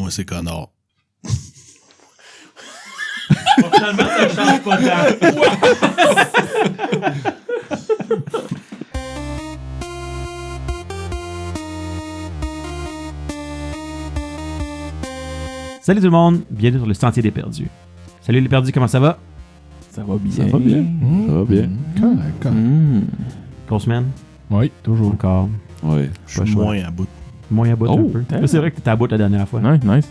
Moi, c'est Connor. Finalement, ça change pas tant. Salut tout le monde, bienvenue sur le Sentier des Perdus. Salut les perdus, comment ça va? Ça va bien. Ça va bien. Ça va bien. Correct. Grosse semaine? Oui, toujours. Encore. Oui. Je suis moins à bout. Moins à bout un peu. damn. Là, c'est vrai que t'étais à bout la dernière fois. Nice, nice.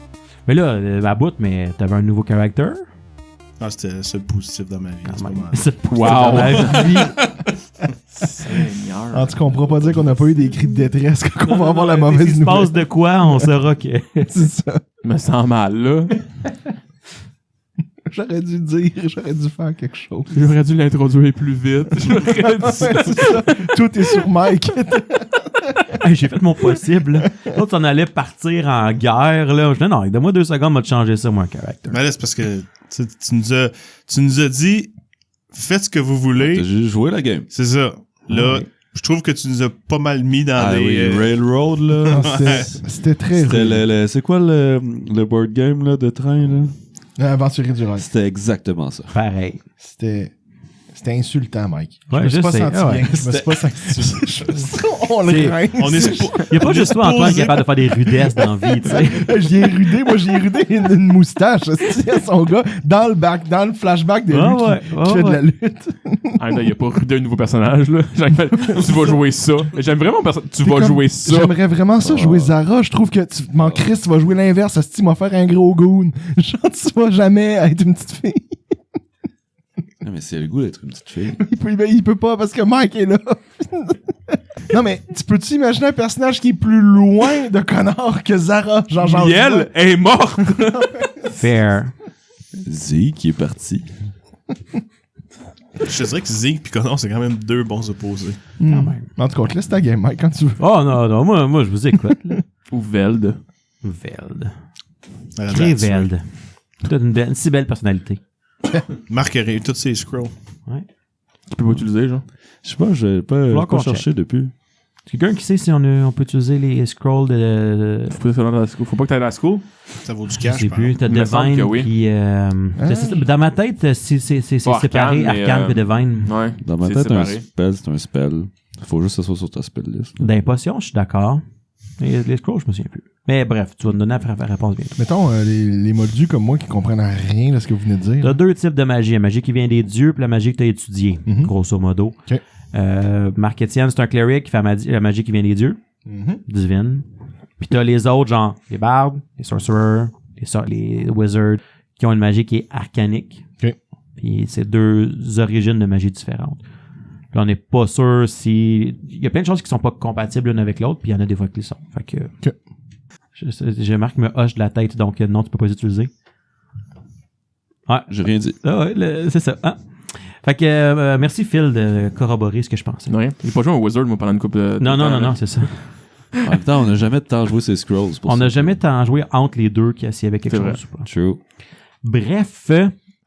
Mais là, à bout, mais t'avais un nouveau caractère. Ah, c'était le positif dans ma vie. Quand c'est pas même. mal. C'est Wow. dans ma vie. Seigneur. En tout cas, on pourra pas dire qu'on n'a pas eu des cris de détresse quand on va avoir la mauvaise S'il se nouvelle. passe de quoi, on saura que... C'est ça. Je me sens mal, là. J'aurais dû faire quelque chose. J'aurais dû l'introduire plus vite. J'aurais dû... C'est ça. Tout est sur Mike. Hey, j'ai fait mon possible. L'autre, on allait partir en guerre. Là. Je dis non, donne-moi 2 secondes, moi, de changer ça, moi, un caractère. Mais là, c'est parce que tu nous as dit faites ce que vous voulez. T'as juste joué la game. C'est ça. Là, je trouve que tu nous as pas mal mis dans Ah des. oui, Railroad, là. Non, c'était très C'était rude. c'est quoi le board game là, de train, là? Aventurier du rail. C'était exactement ça. Pareil. C'était insultant, Mike. Ouais, je me suis je pas sais. senti Ah ouais. bien. Je me suis pas senti... On le rince. On est Il n'y a pas juste toi, Antoine, qui est capable de faire des rudesses dans la vie, tu sais. J'y ai rudé, moi j'ai rudé une moustache hostie, à son gars dans le flashback de lui qui fait de la lutte. Ah, là, il a pas rudé un nouveau personnage, là. Tu vas jouer ça. J'aime vraiment tu vas comme- jouer ça. J'aimerais vraiment ça jouer Zara. Je trouve que tu m'en crisses, tu vas jouer l'inverse. Hostie, tu vas faire un gros goon. Genre, tu vas jamais être une petite fille. Non, mais c'est le goût d'être une petite fille. Il peut pas parce que Mike est là. Non, mais tu peux-tu imaginer un personnage qui est plus loin de Connor que Zara? Genre, Miel est morte. Fair. Z qui est parti. Je te dirais que Zeke et Connor, c'est quand même 2 bons opposés. Quand même. En tout cas, on te laisse ta game, Mike, quand tu veux. Oh non, moi je vous écoute. Là. Ou Veld. Veld. Elle a Très battu. Veld. T'as une si belle personnalité. Marc a réussi toutes ses scrolls. Tu peux pas utiliser, genre. Je sais pas, j'ai pas qu'on cherché depuis. Quelqu'un qui sait si on peut utiliser les scrolls de... Faut pas que t'ailles à la school. Ça vaut du Je cash, sais par plus, t'as Il me semble Divine que oui. qui... dans ma tête, c'est Pas séparé, Arcane, mais, Arcane et Divine. Ouais. Dans ma C'est tête, un séparé. spell, c'est un spell. Faut juste que ça soit sur ta spell list. là. D'impotion, je suis d'accord. Les scrolls, je me souviens plus. Mais bref, tu vas me donner la réponse bientôt. Mettons, les moldus comme moi qui comprennent rien de ce que vous venez de dire. T'as 2 types de magie. La magie qui vient des dieux puis la magie que t'as étudiée, grosso modo. Ok. Marc-Étienne, c'est un cleric qui fait la magie qui vient des dieux, divine. Puis t'as les autres, genre les bardes, les sorcerers, les wizards, qui ont une magie qui est arcanique. Ok. Puis c'est 2 origines de magie différentes. Puis on n'est pas sûr si... Il y a plein de choses qui sont pas compatibles l'une avec l'autre, puis il y en a des fois qui le sont. Fait que... Ok. J'ai Marc me hoche de la tête, donc non, tu peux pas les utiliser. Ouais. J'ai rien dit. Ah ouais, c'est ça. Ah. Fait que merci Phil de corroborer ce que je pensais. Ouais. Il a pas joué un Wizard, moi, pendant une couple de. Non, c'est ça. En même temps, on n'a jamais de temps à jouer ces scrolls. pour On ça. n'a jamais tant joué entre les deux s'il y avait quelque C'est vrai. chose ou pas. True. Bref,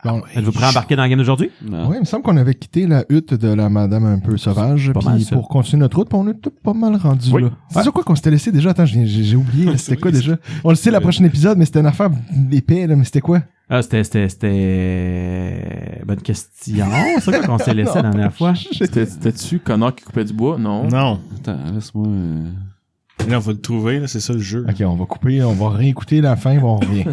Bon, êtes-vous prêt à embarquer dans la game d'aujourd'hui? Non. oui, il me semble qu'on avait quitté la hutte de la madame un peu sauvage. Pas mal Puis ça. pour continuer notre route, puis on est pas mal rendu Oui. là. C'est sur quoi qu'on s'était laissé déjà? Attends, j'ai oublié. C'était quoi déjà? On le sait la prochaine épisode, mais c'était une affaire épais, là. Mais c'était quoi? Ah, c'était... Bonne question. C'est quoi qu'on s'est laissé la dernière fois? C'était-tu Connor qui coupait du bois? Non. Non. Attends, laisse-moi. Mais là, on va le trouver, là, c'est ça le jeu. Ok, on va couper, on va réécouter la fin, puis on revient.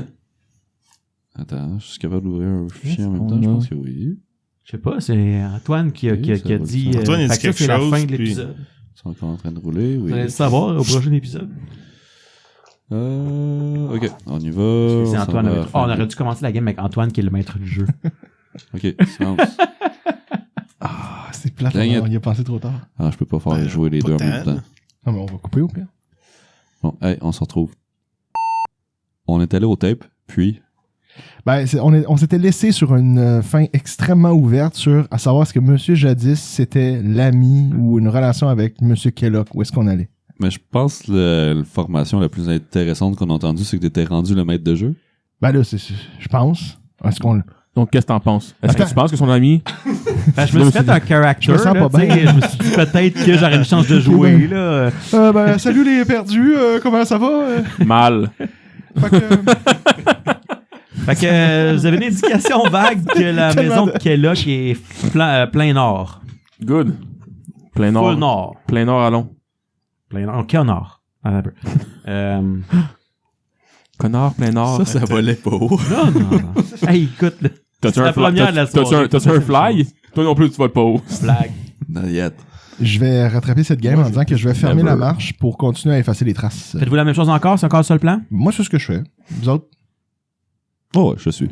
Attends, je suis capable d'ouvrir un fichier en même temps, je pense que oui. Je sais pas, c'est Antoine qui a ça va dit... ça. Antoine, il fait dit que ça, quelque c'est la chose, fin de puis- l'épisode. Ils sont encore en train de rouler, oui. Vous allez le savoir au prochain épisode. Ok, on y va. C'est on Antoine. s'en va à la fin. On aurait dû commencer la game avec Antoine qui est le maître du jeu. Ok, silence. Ah, c'est plate, Dang it. on y a pensé trop tard. Ah, je peux pas faire Ben, jouer les pas deux en tant, même temps. là. Non, mais on va couper au pire. Bon, hey, on se retrouve. On est allé au tape, puis... Ben, on s'était laissé sur une fin extrêmement ouverte sur à savoir est-ce que Monsieur Jadis c'était l'ami ou une relation avec Monsieur Kellogg. Où est-ce qu'on allait? Mais je pense que la formation la plus intéressante qu'on a entendue, c'est que t'étais rendu le maître de jeu. Ben là, je pense. Est-ce qu'on... Donc, qu'est-ce que t'en penses? Est-ce Attends. que tu penses que son ami... Ben, je me suis fait un character. Je me sens là, pas bien. tu sais, Je me suis dit peut-être que j'aurais une chance de jouer. Là. ben, salut les perdus, comment ça va? Mal. Fait que, Fait que vous avez une indication vague que la maison de Kellock est plein nord. Good. Plein nord. Full nord. Plein nord à long. Plein nord. Quel nord? Attends un peu. Connard, plein nord. Ça volait pas haut. Non. Hey, écoute, là. T'as-tu la un première de la soirée. T'as-tu un fly? Toi non plus, tu voles pas haut. Blague. Not yet. je vais rattraper cette game en disant que je vais fermer la marche pour continuer à effacer les traces. Faites-vous la même chose encore? C'est encore ça le plan? Moi, c'est ce que je fais. Vous autres, Oh, ouais, je suis.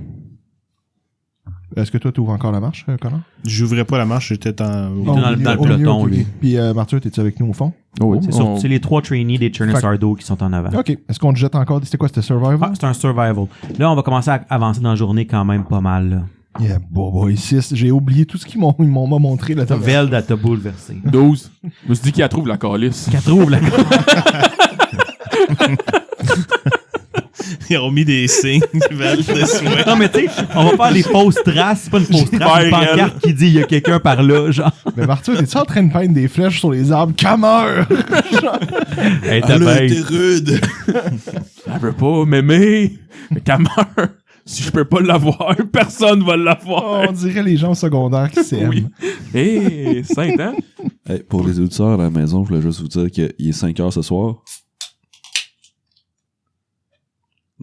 est-ce que toi, tu ouvres encore la marche, Connor? J'ouvrais pas la marche, j'étais dans... était dans le peloton, ok, lui. ok. Puis, Marthieu, t'es-tu avec nous au fond? Oh, C'est les 3 trainees des Chernusardo qui sont en avant. Ok. Est-ce qu'on te jette encore? C'était quoi? C'était Survival? Ah, c'est un survival. Là, on va commencer à avancer dans la journée quand même pas mal. Là. Yeah, boy, 6. J'ai oublié tout ce qu'ils m'ont montré. Là, Veld, elle t'a bouleversé. 12. Je me suis dit qu'il la trouve la calice. Qu'elle trouve la Ils ont mis des signes qui valent de souhait. Non, mais tu sais, on va faire les fausses traces. C'est pas une fausse trace, une pancarte qui dit il y a quelqu'un par là, genre. Mais Marthieu, t'es-tu en train de peindre des flèches sur les arbres? Cameur! Hey, t'as Elle a bien. été rude. Elle veut pas m'aimer. Mais qu'elle meurt. Si je peux pas l'avoir, personne va l'avoir. On dirait les gens au secondaire qui s'aiment. Oui. Hé, 5 ans. Hey, pour les auditeurs à la maison, je voulais juste vous dire qu'il est 5h ce soir.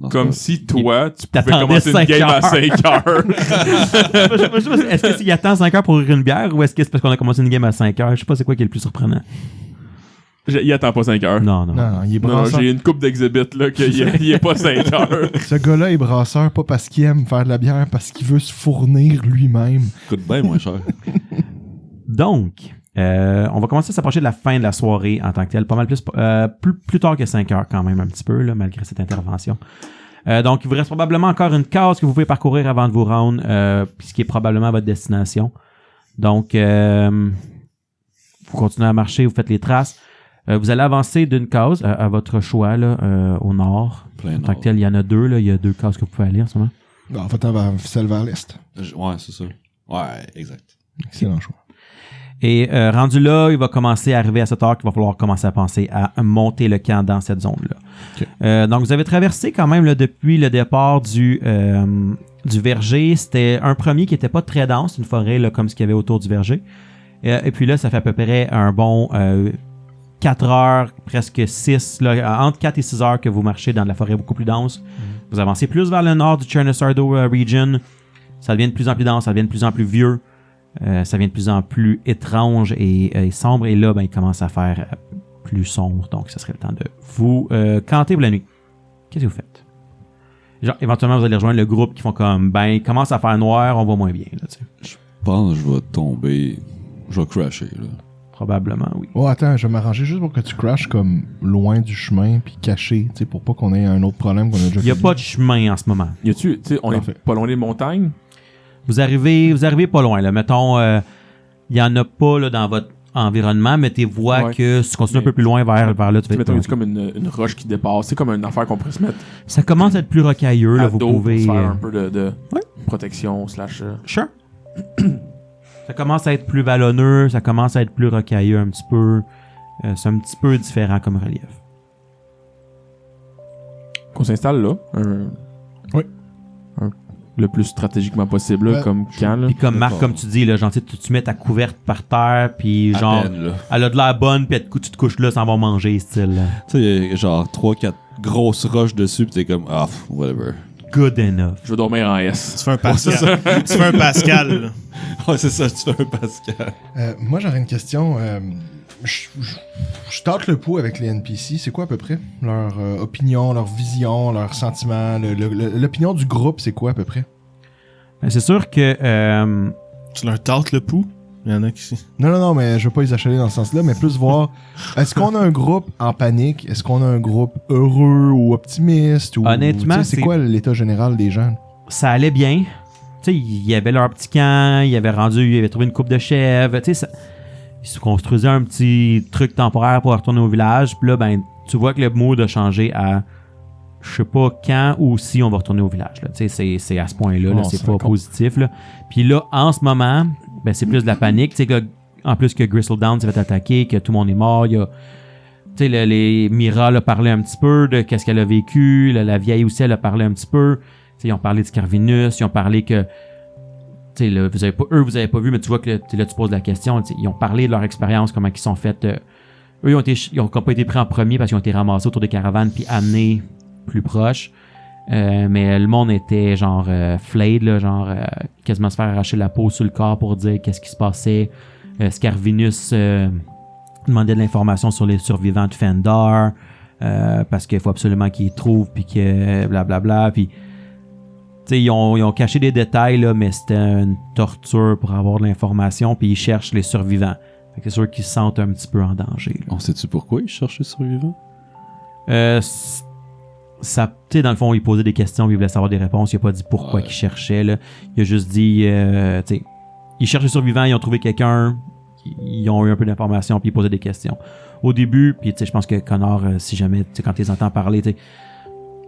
Non, c'est Comme pas- si toi, tu pouvais T'attendais commencer une 5 game à heures. 5 heures. Je sais pas, est-ce qu'il attend 5 heures pour ouvrir une bière ou est-ce que c'est parce qu'on a commencé une game à 5 heures? Je sais pas c'est quoi qui est le plus surprenant. Il attend pas 5 heures. Non. Non, il est Non, brasseur. j'ai une coupe d'exhibit là qu'il est pas 5 heures. Ce gars-là est brasseur pas parce qu'il aime faire de la bière, parce qu'il veut se fournir lui-même. coûte bien moins cher. Donc, on va commencer à s'approcher de la fin de la soirée en tant que telle. Pas mal plus tard que 5 heures quand même un petit peu, là, malgré cette intervention. Donc, il vous reste probablement encore une case que vous pouvez parcourir avant de vous rendre, puis ce qui est probablement votre destination. Donc, vous continuez à marcher, vous faites les traces. Vous allez avancer d'une case à votre choix là, au nord. Plein En tant nord. que tel, il y en a 2. Là. Il y a 2 cases que vous pouvez aller en ce moment. En fait, on va celle vers l'est. Ouais, c'est ça. Ouais, exact. Excellent choix. Et rendu là, il va commencer à arriver à cette heure qu'il va falloir commencer à penser à monter le camp dans cette zone-là. Okay. Donc, vous avez traversé quand même là, depuis le départ du verger. C'était un premier qui n'était pas très dense, une forêt là, comme ce qu'il y avait autour du verger. Et puis là, ça fait à peu près un bon 4 heures, presque 6, là, entre 4 et 6 heures que vous marchez dans de la forêt beaucoup plus dense. Vous avancez plus vers le nord du Chernusardo region. Ça devient de plus en plus dense, ça devient de plus en plus vieux. Ça devient de plus en plus étrange et sombre. Et là, ben, il commence à faire plus sombre. Donc, ça serait le temps de vous camper pour la nuit. Qu'est-ce que vous faites? Genre, éventuellement, vous allez rejoindre le groupe qui font comme, ben, il commence à faire noir, on va moins bien. Là, tu sais. Je pense que je vais tomber. Je vais crasher, là. Probablement, oui. Oh, attends, je vais m'arranger juste pour que tu crashes comme loin du chemin puis caché, tu sais, pour pas qu'on ait un autre problème qu'on a déjà Il n'y a pas de chemin en ce moment. Y a-tu, tu sais, on Parfait. est pas loin des montagnes. Vous arrivez pas loin. Là. Mettons, il n'y en a pas là, dans votre environnement, mais tu vois Ouais. que si tu continues un peu plus loin vers là, tu vas Mettons, y être... a comme une roche qui dépasse. C'est comme une affaire qu'on pourrait se mettre Ça commence à être plus rocailleux. Là, à vous dos pouvez... pour se faire un peu de Ouais. protection / Sure. Ça commence à être plus vallonneux, ça commence à être plus rocailleux un petit peu. C'est un petit peu différent comme relief. qu'on s'installe là. Oui. Le plus stratégiquement possible, là, Ouais. comme camp. Là. Puis comme Marc, D'accord. comme tu dis, là, genre, tu mets ta couverte par terre, puis genre, À peine, là. elle a de l'air bonne, puis tu te couches là sans avoir mangé, style. Là. Tu sais, il y a genre 3-4 grosses roches dessus, pis t'es comme, ah, whatever. Good enough. Je vais dormir en S. Tu fais un Pascal. Tu fais un Pascal. Là. Ouais, c'est ça, tu fais un Pascal. Moi, j'aurais une question. Je tâte le pouls avec les NPC. C'est quoi à peu près leur opinion, leur vision, leur sentiment? L'opinion du groupe, c'est quoi à peu près? C'est sûr que Tu leur tâtes le pouls. Il y en a qui... Non, mais je veux pas les achaler dans ce sens-là, mais plus voir, est-ce qu'on a un groupe en panique? Est-ce qu'on a un groupe heureux ou optimiste? Ou, Honnêtement, tu sais, c'est quoi l'état général des gens? ça allait bien. Tu sais, il y avait leur petit camp, il avait trouvé une coupe de chèvres. Tu sais, ils se construisaient un petit truc temporaire pour retourner au village. Puis là, ben, tu vois que le mood a changé à je sais pas quand ou si on va retourner au village. Là. Tu sais, c'est à ce point-là, là, Oh, c'est ça pas compte. positif. Là. Puis là, en ce moment, ben, c'est plus de la panique. Tu sais, que, en plus que Gristledown s'est fait attaquer, que tout le monde est mort. Tu tu sais, Mira a parlé un petit peu de qu'est-ce qu'elle a vécu. La vieille aussi, elle a parlé un petit peu. Tu sais, ils ont parlé de Scarvinus. Ils ont parlé que... Tu sais, vous avez pas vu, mais tu vois que là, tu poses la question. Ils ont parlé de leur expérience, comment ils sont faits. Eux, ils ont pas été pris en premier parce qu'ils ont été ramassés autour des caravanes puis amenés plus proches. Mais le monde était genre flayed, là, genre quasiment se faire arracher la peau sur le corps pour dire qu'est-ce qui se passait. Scarvinus demandait de l'information sur les survivants de Fendar parce qu'il faut absolument qu'ils trouvent puis que blablabla. Puis ils ont caché des détails, là, mais c'était une torture pour avoir de l'information, puis ils cherchent les survivants. Fait que c'est sûr qu'ils se sentent un petit peu en danger. Là. On sait-tu pourquoi ils cherchent les survivants? Ça, tu sais, dans le fond, il posait des questions, il voulait savoir des réponses. Il a pas dit pourquoi qu'il cherchait. Là. Il a juste dit, tu sais, ils cherchent les survivants, ils ont trouvé quelqu'un, ils ont eu un peu d'informations, puis ils posaient des questions. Au début, puis tu sais, je pense que Connor, si jamais, tu sais, quand tu les entends parler,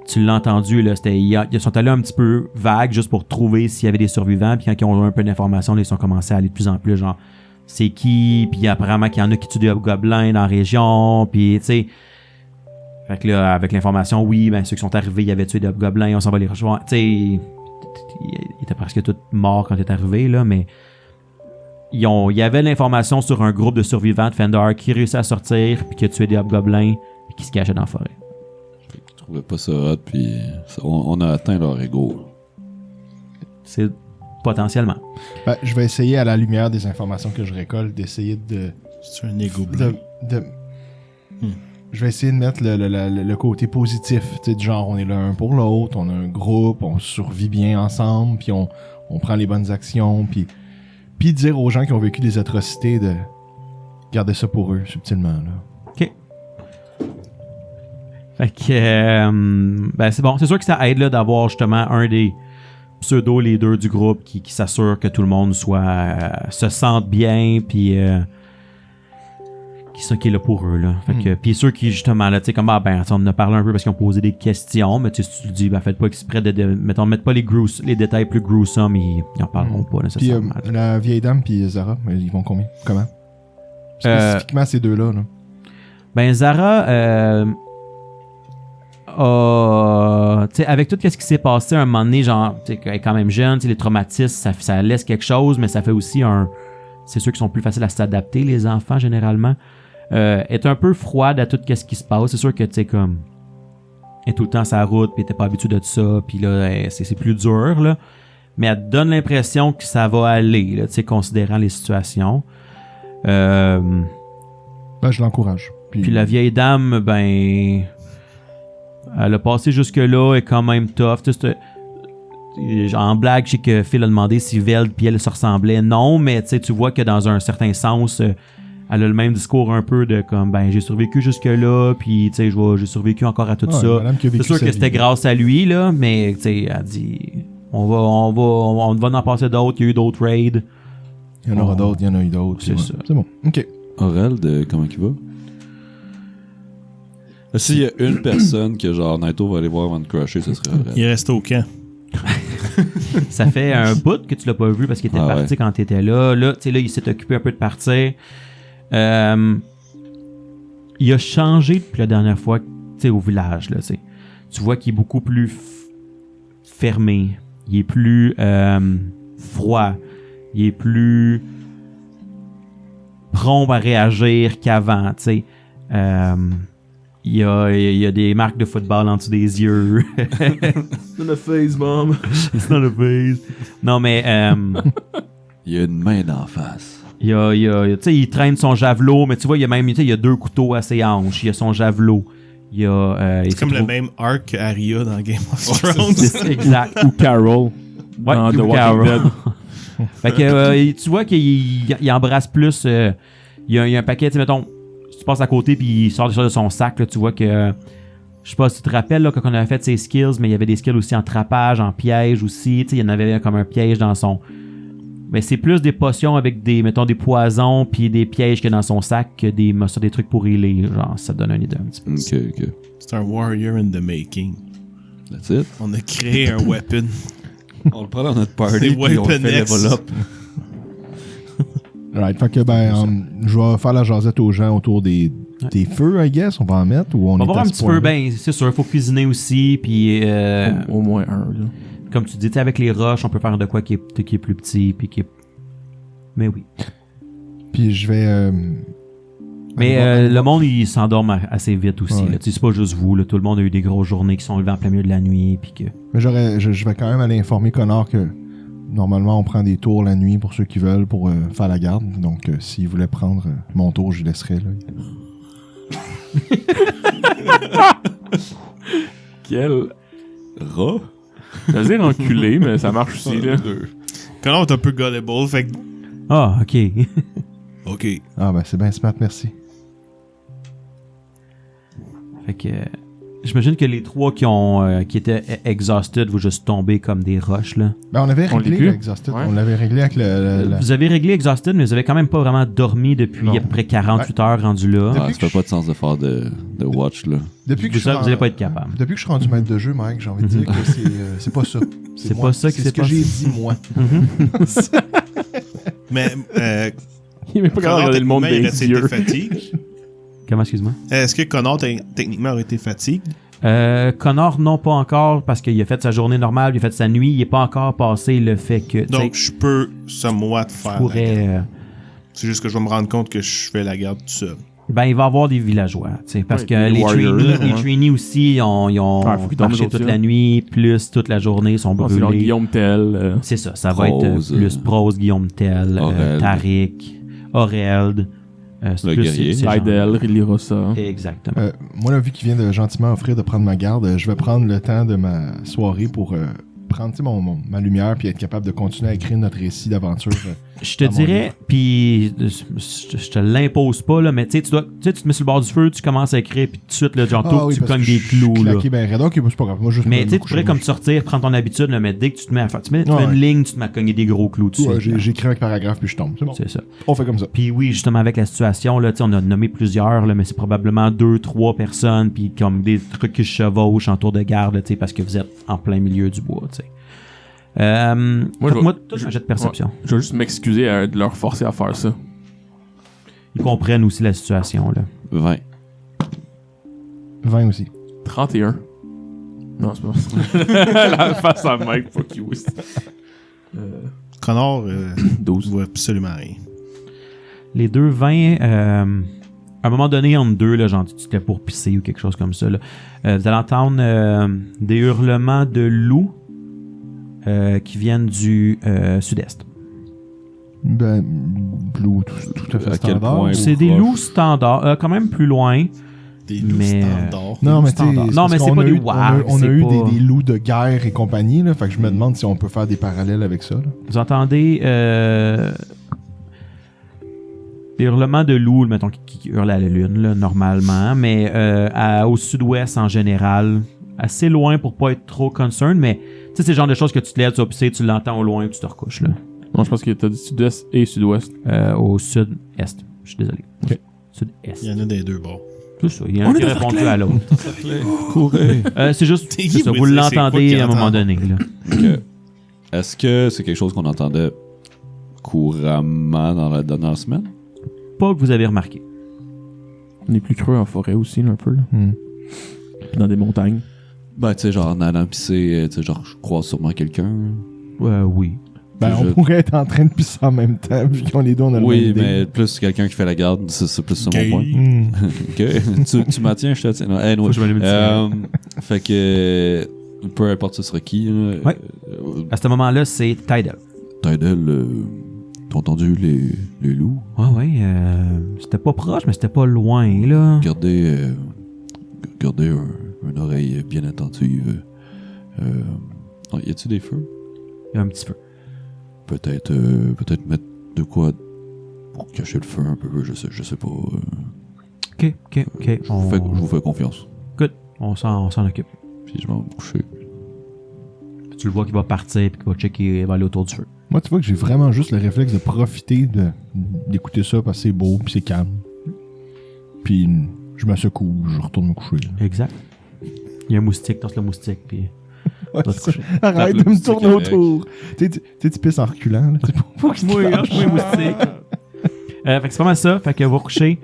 tu l'as entendu, là, ils sont allés un petit peu vagues juste pour trouver s'il y avait des survivants, puis quand ils ont eu un peu d'informations, ils sont commencés à aller de plus en plus, genre, c'est qui, puis apparemment qu'il y en a qui tuent des hobgoblins dans la région, puis tu sais, fait que là, avec l'information, oui, ben ceux qui sont arrivés, ils avaient tué des hobgoblins, on s'en va les rejoindre, tu sais, ils étaient presque tous morts quand ils étaient arrivés, là, mais il y avait l'information sur un groupe de survivants de Fendar qui réussit à sortir, puis qui a tué des hobgoblins, puis qui se cachait dans la forêt. Je trouvais pas ça hot, puis on a atteint leur ego. C'est potentiellement. Ben, je vais essayer, à la lumière des informations que je récolte, d'essayer de... C'est un égo blanc. Je vais essayer de mettre le côté positif, tu sais, du genre, on est là un pour l'autre, on a un groupe, on survit bien ensemble, puis on prend les bonnes actions, puis dire aux gens qui ont vécu des atrocités de garder ça pour eux, subtilement, là. OK. Fait que, ben c'est bon. C'est sûr que ça aide là, d'avoir justement un des pseudo-leaders du groupe qui s'assure que tout le monde se sente bien, puis qui est là pour eux. Là. Fait que, puis ceux qui, justement, là, tu sais, comme, ben, on en a parlé un peu parce qu'ils ont posé des questions, mais tu sais, si tu le dis, ben, faites pas exprès mettons, mettre pas les détails plus gruesome, ils en parleront pas nécessairement. Puis la vieille dame puis Zara, ils vont combien? Comment? Spécifiquement ces deux-là, là. Ben, Zara, t'sais, avec tout ce qui s'est passé un moment donné, genre, elle est quand même jeune, les traumatismes, ça laisse quelque chose, mais ça fait aussi c'est sûr qu'ils sont plus faciles à s'adapter, les enfants, généralement. Est un peu froide à tout ce qui se passe. C'est sûr que, tu sais, comme, elle est tout le temps sur la route, puis t'es pas habitué de ça, puis là, c'est plus dur, là. Mais elle te donne l'impression que ça va aller, là, tu sais, considérant les situations. Ben, je l'encourage. Puis la vieille dame, ben... Elle a passé jusque-là, elle est quand même tough. En blague, je sais que Phil a demandé si Veld puis elle se ressemblaient. Non, mais tu vois que dans un certain sens, elle a le même discours un peu de comme, ben j'ai survécu jusque-là, puis j'ai survécu encore à tout ça. C'est sûr que c'était grâce à lui, là, mais elle dit, on va en passer d'autres, il y a eu d'autres raids. Il y en aura d'autres, il y en a eu d'autres. C'est ça. C'est bon, ok. Aurel, comment il va? S'il y a une personne que genre Naito va aller voir avant de crusher, ce serait Aurel. Il reste au camp. Ça fait un bout que tu l'as pas vu parce qu'il était parti quand t'étais là. Là, il s'est occupé un peu de partir. Il a changé depuis la dernière fois au village. Là, tu vois qu'il est beaucoup plus fermé. Il est plus froid. Il est plus prompt à réagir qu'avant. Il y a des marques de football en dessous des yeux. It's not a face, mom. It's not a face. Non, mais... il y a une main d'en face. Il traîne son javelot, mais tu vois, il y a 2 couteaux à ses hanches. Il y a son javelot. C'est comme le même arc qu'Arya dans Game of Thrones. Exact. Ou Carol. Ouais, dans The Walking Carol. Dead. Fait que tu vois qu'il embrasse plus... il y a un paquet, mettons... Tu passes à côté puis il sort des choses de son sac, là, tu vois que je sais pas si tu te rappelles là, quand on avait fait ses skills, mais il y avait des skills aussi en trapage, en piège aussi, il y en avait comme un piège dans son... Mais c'est plus des potions avec des poisons puis des pièges que dans son sac que des trucs pour healer, genre ça te donne une idée un petit peu. Ok. C'est un warrior in the making. That's it. On a créé un weapon. On le prend dans notre party C'est puis on le fait Weapon X. level up. Right, fait que je vais faire la jasette aux gens autour des Des feux, I guess, on va en mettre ou on On va est voir à un ce petit point-là? peu, ben, c'est sûr, il faut cuisiner aussi, puis Au moins un, là. comme tu dis, tu sais, avec les roches, on peut faire de quoi qui est plus petit, puis qui est... Mais oui. Puis je vais... Mais aller voir- le monde, il s'endorme assez vite aussi. Ouais. Là. Tu sais, c'est pas juste vous. Là. Tout le monde a eu des grosses journées qui sont levées en plein milieu de la nuit. Puis que... Mais je vais quand même aller informer Connor que normalement on prend des tours la nuit pour ceux qui veulent pour faire la garde. Donc s'il voulait prendre mon tour, je laisserai là. Quel. Rat? Je veux dire enculé, mais ça marche aussi, là. Connor est un peu gullible, fait que... Ah, ok. OK. Ah ben c'est bien smart, merci. Fait que... j'imagine que les trois qui étaient exhausted vont juste tomber comme des roches. Là. Ben on avait On l'est réglé plus? l'exhausted. Ouais. On l'avait réglé avec le... Vous avez réglé exhausted, mais vous avez quand même pas vraiment dormi depuis Non. à peu près 48 heures rendu là. Depuis Ah, que ça fait je- pas de sens de faire de watch, là. Depuis que Vous je suis allez pas être capable. Depuis que je suis rendu maître de jeu, Mike, j'ai envie de dire que c'est pas ça. C'est moi. pas ça qui c'est s'est ce que passé. j'ai dit, moi. Mais Il est même pas capable de Connor, regarder le monde techniquement, il des aurait été yeux. fatigué. Comment, excuse-moi? Est-ce que Connor, techniquement, aurait été fatigué? Connor, non, pas encore, parce qu'il a fait sa journée normale, il a fait sa nuit, il n'est pas encore passé le fait que... tu sais, Donc, je peux, somewhat, tu faire la pourrais... garde. C'est juste que je vais me rendre compte que je fais la garde tout seul. Ben, il va y avoir des villageois, tu sais, parce Ouais, que des les warriors, trainees, ouais. les trainees aussi, ils ont Ah, faut qu'ils dorment marché eux autres toute aussi, la hein. nuit, plus toute la journée, ils sont Ah, c'est genre brûlés. Guillaume Tell. C'est ça, ça va être Prose, plus Prose, Guillaume Tell, Aurel. Tariq, Aureld, c'est Le plus guerrier. ces gens-là. Lydell, Riley Rossa. Exactement. Moi, là, vu qu'il vient de gentiment offrir de prendre ma garde, je vais prendre le temps de ma soirée pour prendre tu sais, ma lumière puis être capable de continuer à écrire notre récit d'aventure. Je te dans mon dirais, livre. puis je te l'impose pas, là, mais tu sais, tu te mets sur le bord du feu, tu commences à écrire, puis tout de suite, là, genre, oui, tu parce cognes que des je suis clous, là. claqué ben raide. Ok, c'est pas grave. Moi, juste Mais me tu sais, tu coucher, pourrais moi, comme sortir, prendre ton habitude, là, mais dès que tu te mets à faire, tu mets Ouais. une ligne, tu te mets à cogner des gros clous dessus. Ouais, j'écris avec paragraphe puis je tombe. C'est bon. C'est ça. On fait comme ça. Puis oui, justement, avec la situation, là, tu sais, on a nommé plusieurs, là, mais c'est probablement 2-3 personnes, puis comme des trucs qui se chevauchent en tour de garde, tu sais, parce que vous êtes en plein milieu du bois, tu sais. Moi, tout un jet de perception. Ouais. Je vais juste m'excuser de leur forcer à faire ça. Ils comprennent aussi la situation, là. 20. 20 aussi. 31. Non, c'est pas la face à Mike, fuck you. Connor 12. voit absolument rien. Les deux 20, à un moment donné, entre deux, là, genre, tu étais pour pisser ou quelque chose comme ça, là. Vous allez entendre des hurlements de loups qui viennent du sud-est. Ben, Blue, tout à fait À quel standard. point? C'est des proche. loups standards, quand même plus loin. Des loups Mais, standards. Non, mais tu sais, standard. Non, parce mais c'est qu'on pas a des eu- wargs, On a c'est eu pas- des loups de guerre et compagnie, là. Fait que je me demande si on peut faire des parallèles avec ça, là. Vous entendez des hurlements de loups, mettons, qui hurlent à la lune, là, normalement, mais au sud-ouest en général, assez loin pour pas être trop concerned, mais tu sais, c'est le genre de choses que tu te lèves, tu vas pisser, tu l'entends au loin, tu te recouches, là. Non, je pense que t'as dit sud-est et sud-ouest. Au sud-est. Je suis désolé. Ok. Sud-est. Il y en a des deux bords. C'est ça. Il y a un qui a répondu à l'autre. Courez. C'est juste, T'es qui c'est ça, pour vous dire c'est quoi l'entendez qu'il à un moment entend? donné, là. Ok. Est-ce que c'est quelque chose qu'on entendait couramment dans la dernière semaine? Pas que vous avez remarqué. On est plus creux en forêt aussi, là, un peu. Là. Puis dans des montagnes. Ben, tu sais, genre, en allant pisser, tu sais, genre, je croise sûrement quelqu'un. Oui. Ben, on Je- pourrait être en train de pisser en même temps, vu qu'on les deux, on a le Oui, même idée. mais plus quelqu'un qui fait la garde, c'est plus ça Gay. mon point. Ok. tu m'attiens, je te tiens. Non, anyway. Faut que je m'allume une Fait que, peu importe ce sera qui. Là, Ouais. À ce moment-là, c'est Tidal. Tidal, t'as entendu les loups? Ouais, c'était pas proche, mais c'était pas loin, là. Gardez une oreille bien attentive. Y a-tu des feux? Il y a un petit feu. Peut-être mettre de quoi pour cacher le feu un peu, je sais pas. Ok. Je vous fais confiance. Good. On s'en occupe. Puis je vais me coucher. Tu le vois qu'il va partir, puis qu'il va checker, il va aller autour du feu. Moi, tu vois que j'ai vraiment juste le réflexe de profiter d'écouter ça parce que c'est beau puis c'est calme. Puis je me secoue, je retourne me coucher. là. Exact. Il y a un moustique, torse le moustique, puis Ouais, va te coucher. Arrête Tape de le me moustique tourner avec. autour. Tu sais, tu pisses en reculant. Là. C'est pour que je te Moi, lâche. lâche-moi, moustique. Fait que c'est pas mal ça. Fait que vous recouchez.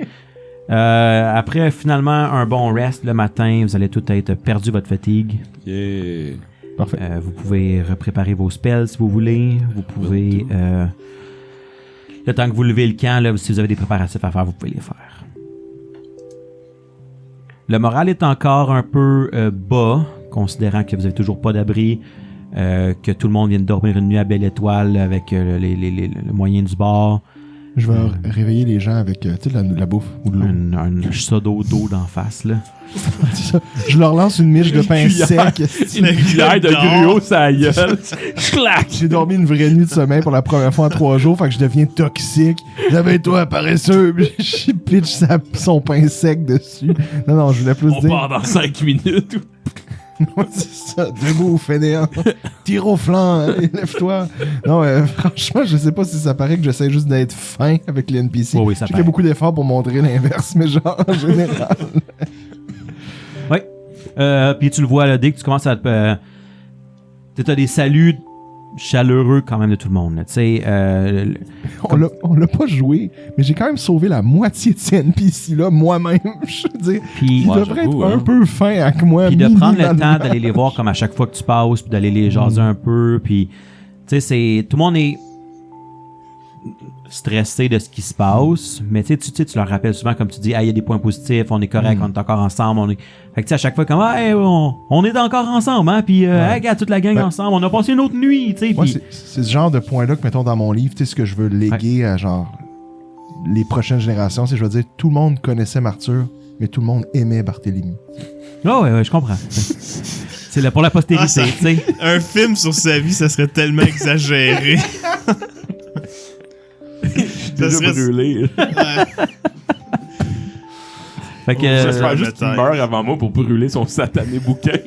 Après, finalement, un bon rest le matin, vous allez tout être perdu votre fatigue. Yeah. Parfait. Vous pouvez repréparer vos spells si vous voulez. Vous pouvez... le temps que vous levez le camp, là, si vous avez des préparatifs à faire, vous pouvez les faire. Le moral est encore un peu bas, considérant que vous n'avez toujours pas d'abri, que tout le monde vient de dormir une nuit à Belle Étoile avec le moyen du bord. Je vais réveiller les gens avec tu sais, la bouffe ou de l'eau. Un seau d'eau d'en face, là. C'est ça. Je leur lance une miche de pain sec. Une cuillère de gruau sur la gueule. Clac! J'ai dormi une vraie nuit de sommeil pour la première fois en 3 jours, fait que je deviens toxique. Réveille-toi, paresseux! Je pitch son pain sec dessus. Non, je voulais plus On dire. part dans 5 minutes. C'est ça, debout, fainéant. Tire au flanc, lève-toi. Non, franchement, je sais pas si ça paraît que j'essaie juste d'être fin avec les NPC. Oui, ça J'ai paraît. fait beaucoup d'efforts pour montrer l'inverse, mais genre, en général. Oui. Puis tu le vois, là, dès que tu commences à... t'as des saluts chaleureux quand même de tout le monde. Tu sais, On l'a pas joué, mais j'ai quand même sauvé la moitié de ces NPC-là moi-même. Je veux dire, puis ils Ouais, devraient j'avoue, être un hein. peu fins avec moi. de prendre le minimalement. temps d'aller les voir comme à chaque fois que tu passes, puis d'aller les jaser un peu, puis tu sais, c'est tout le monde est stressé de ce qui se passe, mais tu leur rappelles souvent, comme tu dis, il y a des points positifs, on est correct, on est encore ensemble, fait que tu sais, à chaque fois comme hey, on est encore ensemble, hein, puis hey, gars, toute la gang Ben, ensemble, on a passé une autre nuit, tu sais, Moi, puis c'est ce genre de point-là que, mettons, dans mon livre, tu sais, ce que je veux léguer à, genre, les prochaines générations, c'est, je veux dire, tout le monde connaissait Martyr, mais tout le monde aimait Barthélemy. ouais, je comprends. C'est là pour la postérité, Ah, ça- tu sais. Un film sur sa vie, ça serait tellement exagéré. Ça Déjà serait- brûlé. Fait que J'espère juste qu'il peut-être. meurt avant moi pour brûler son satané bouquin.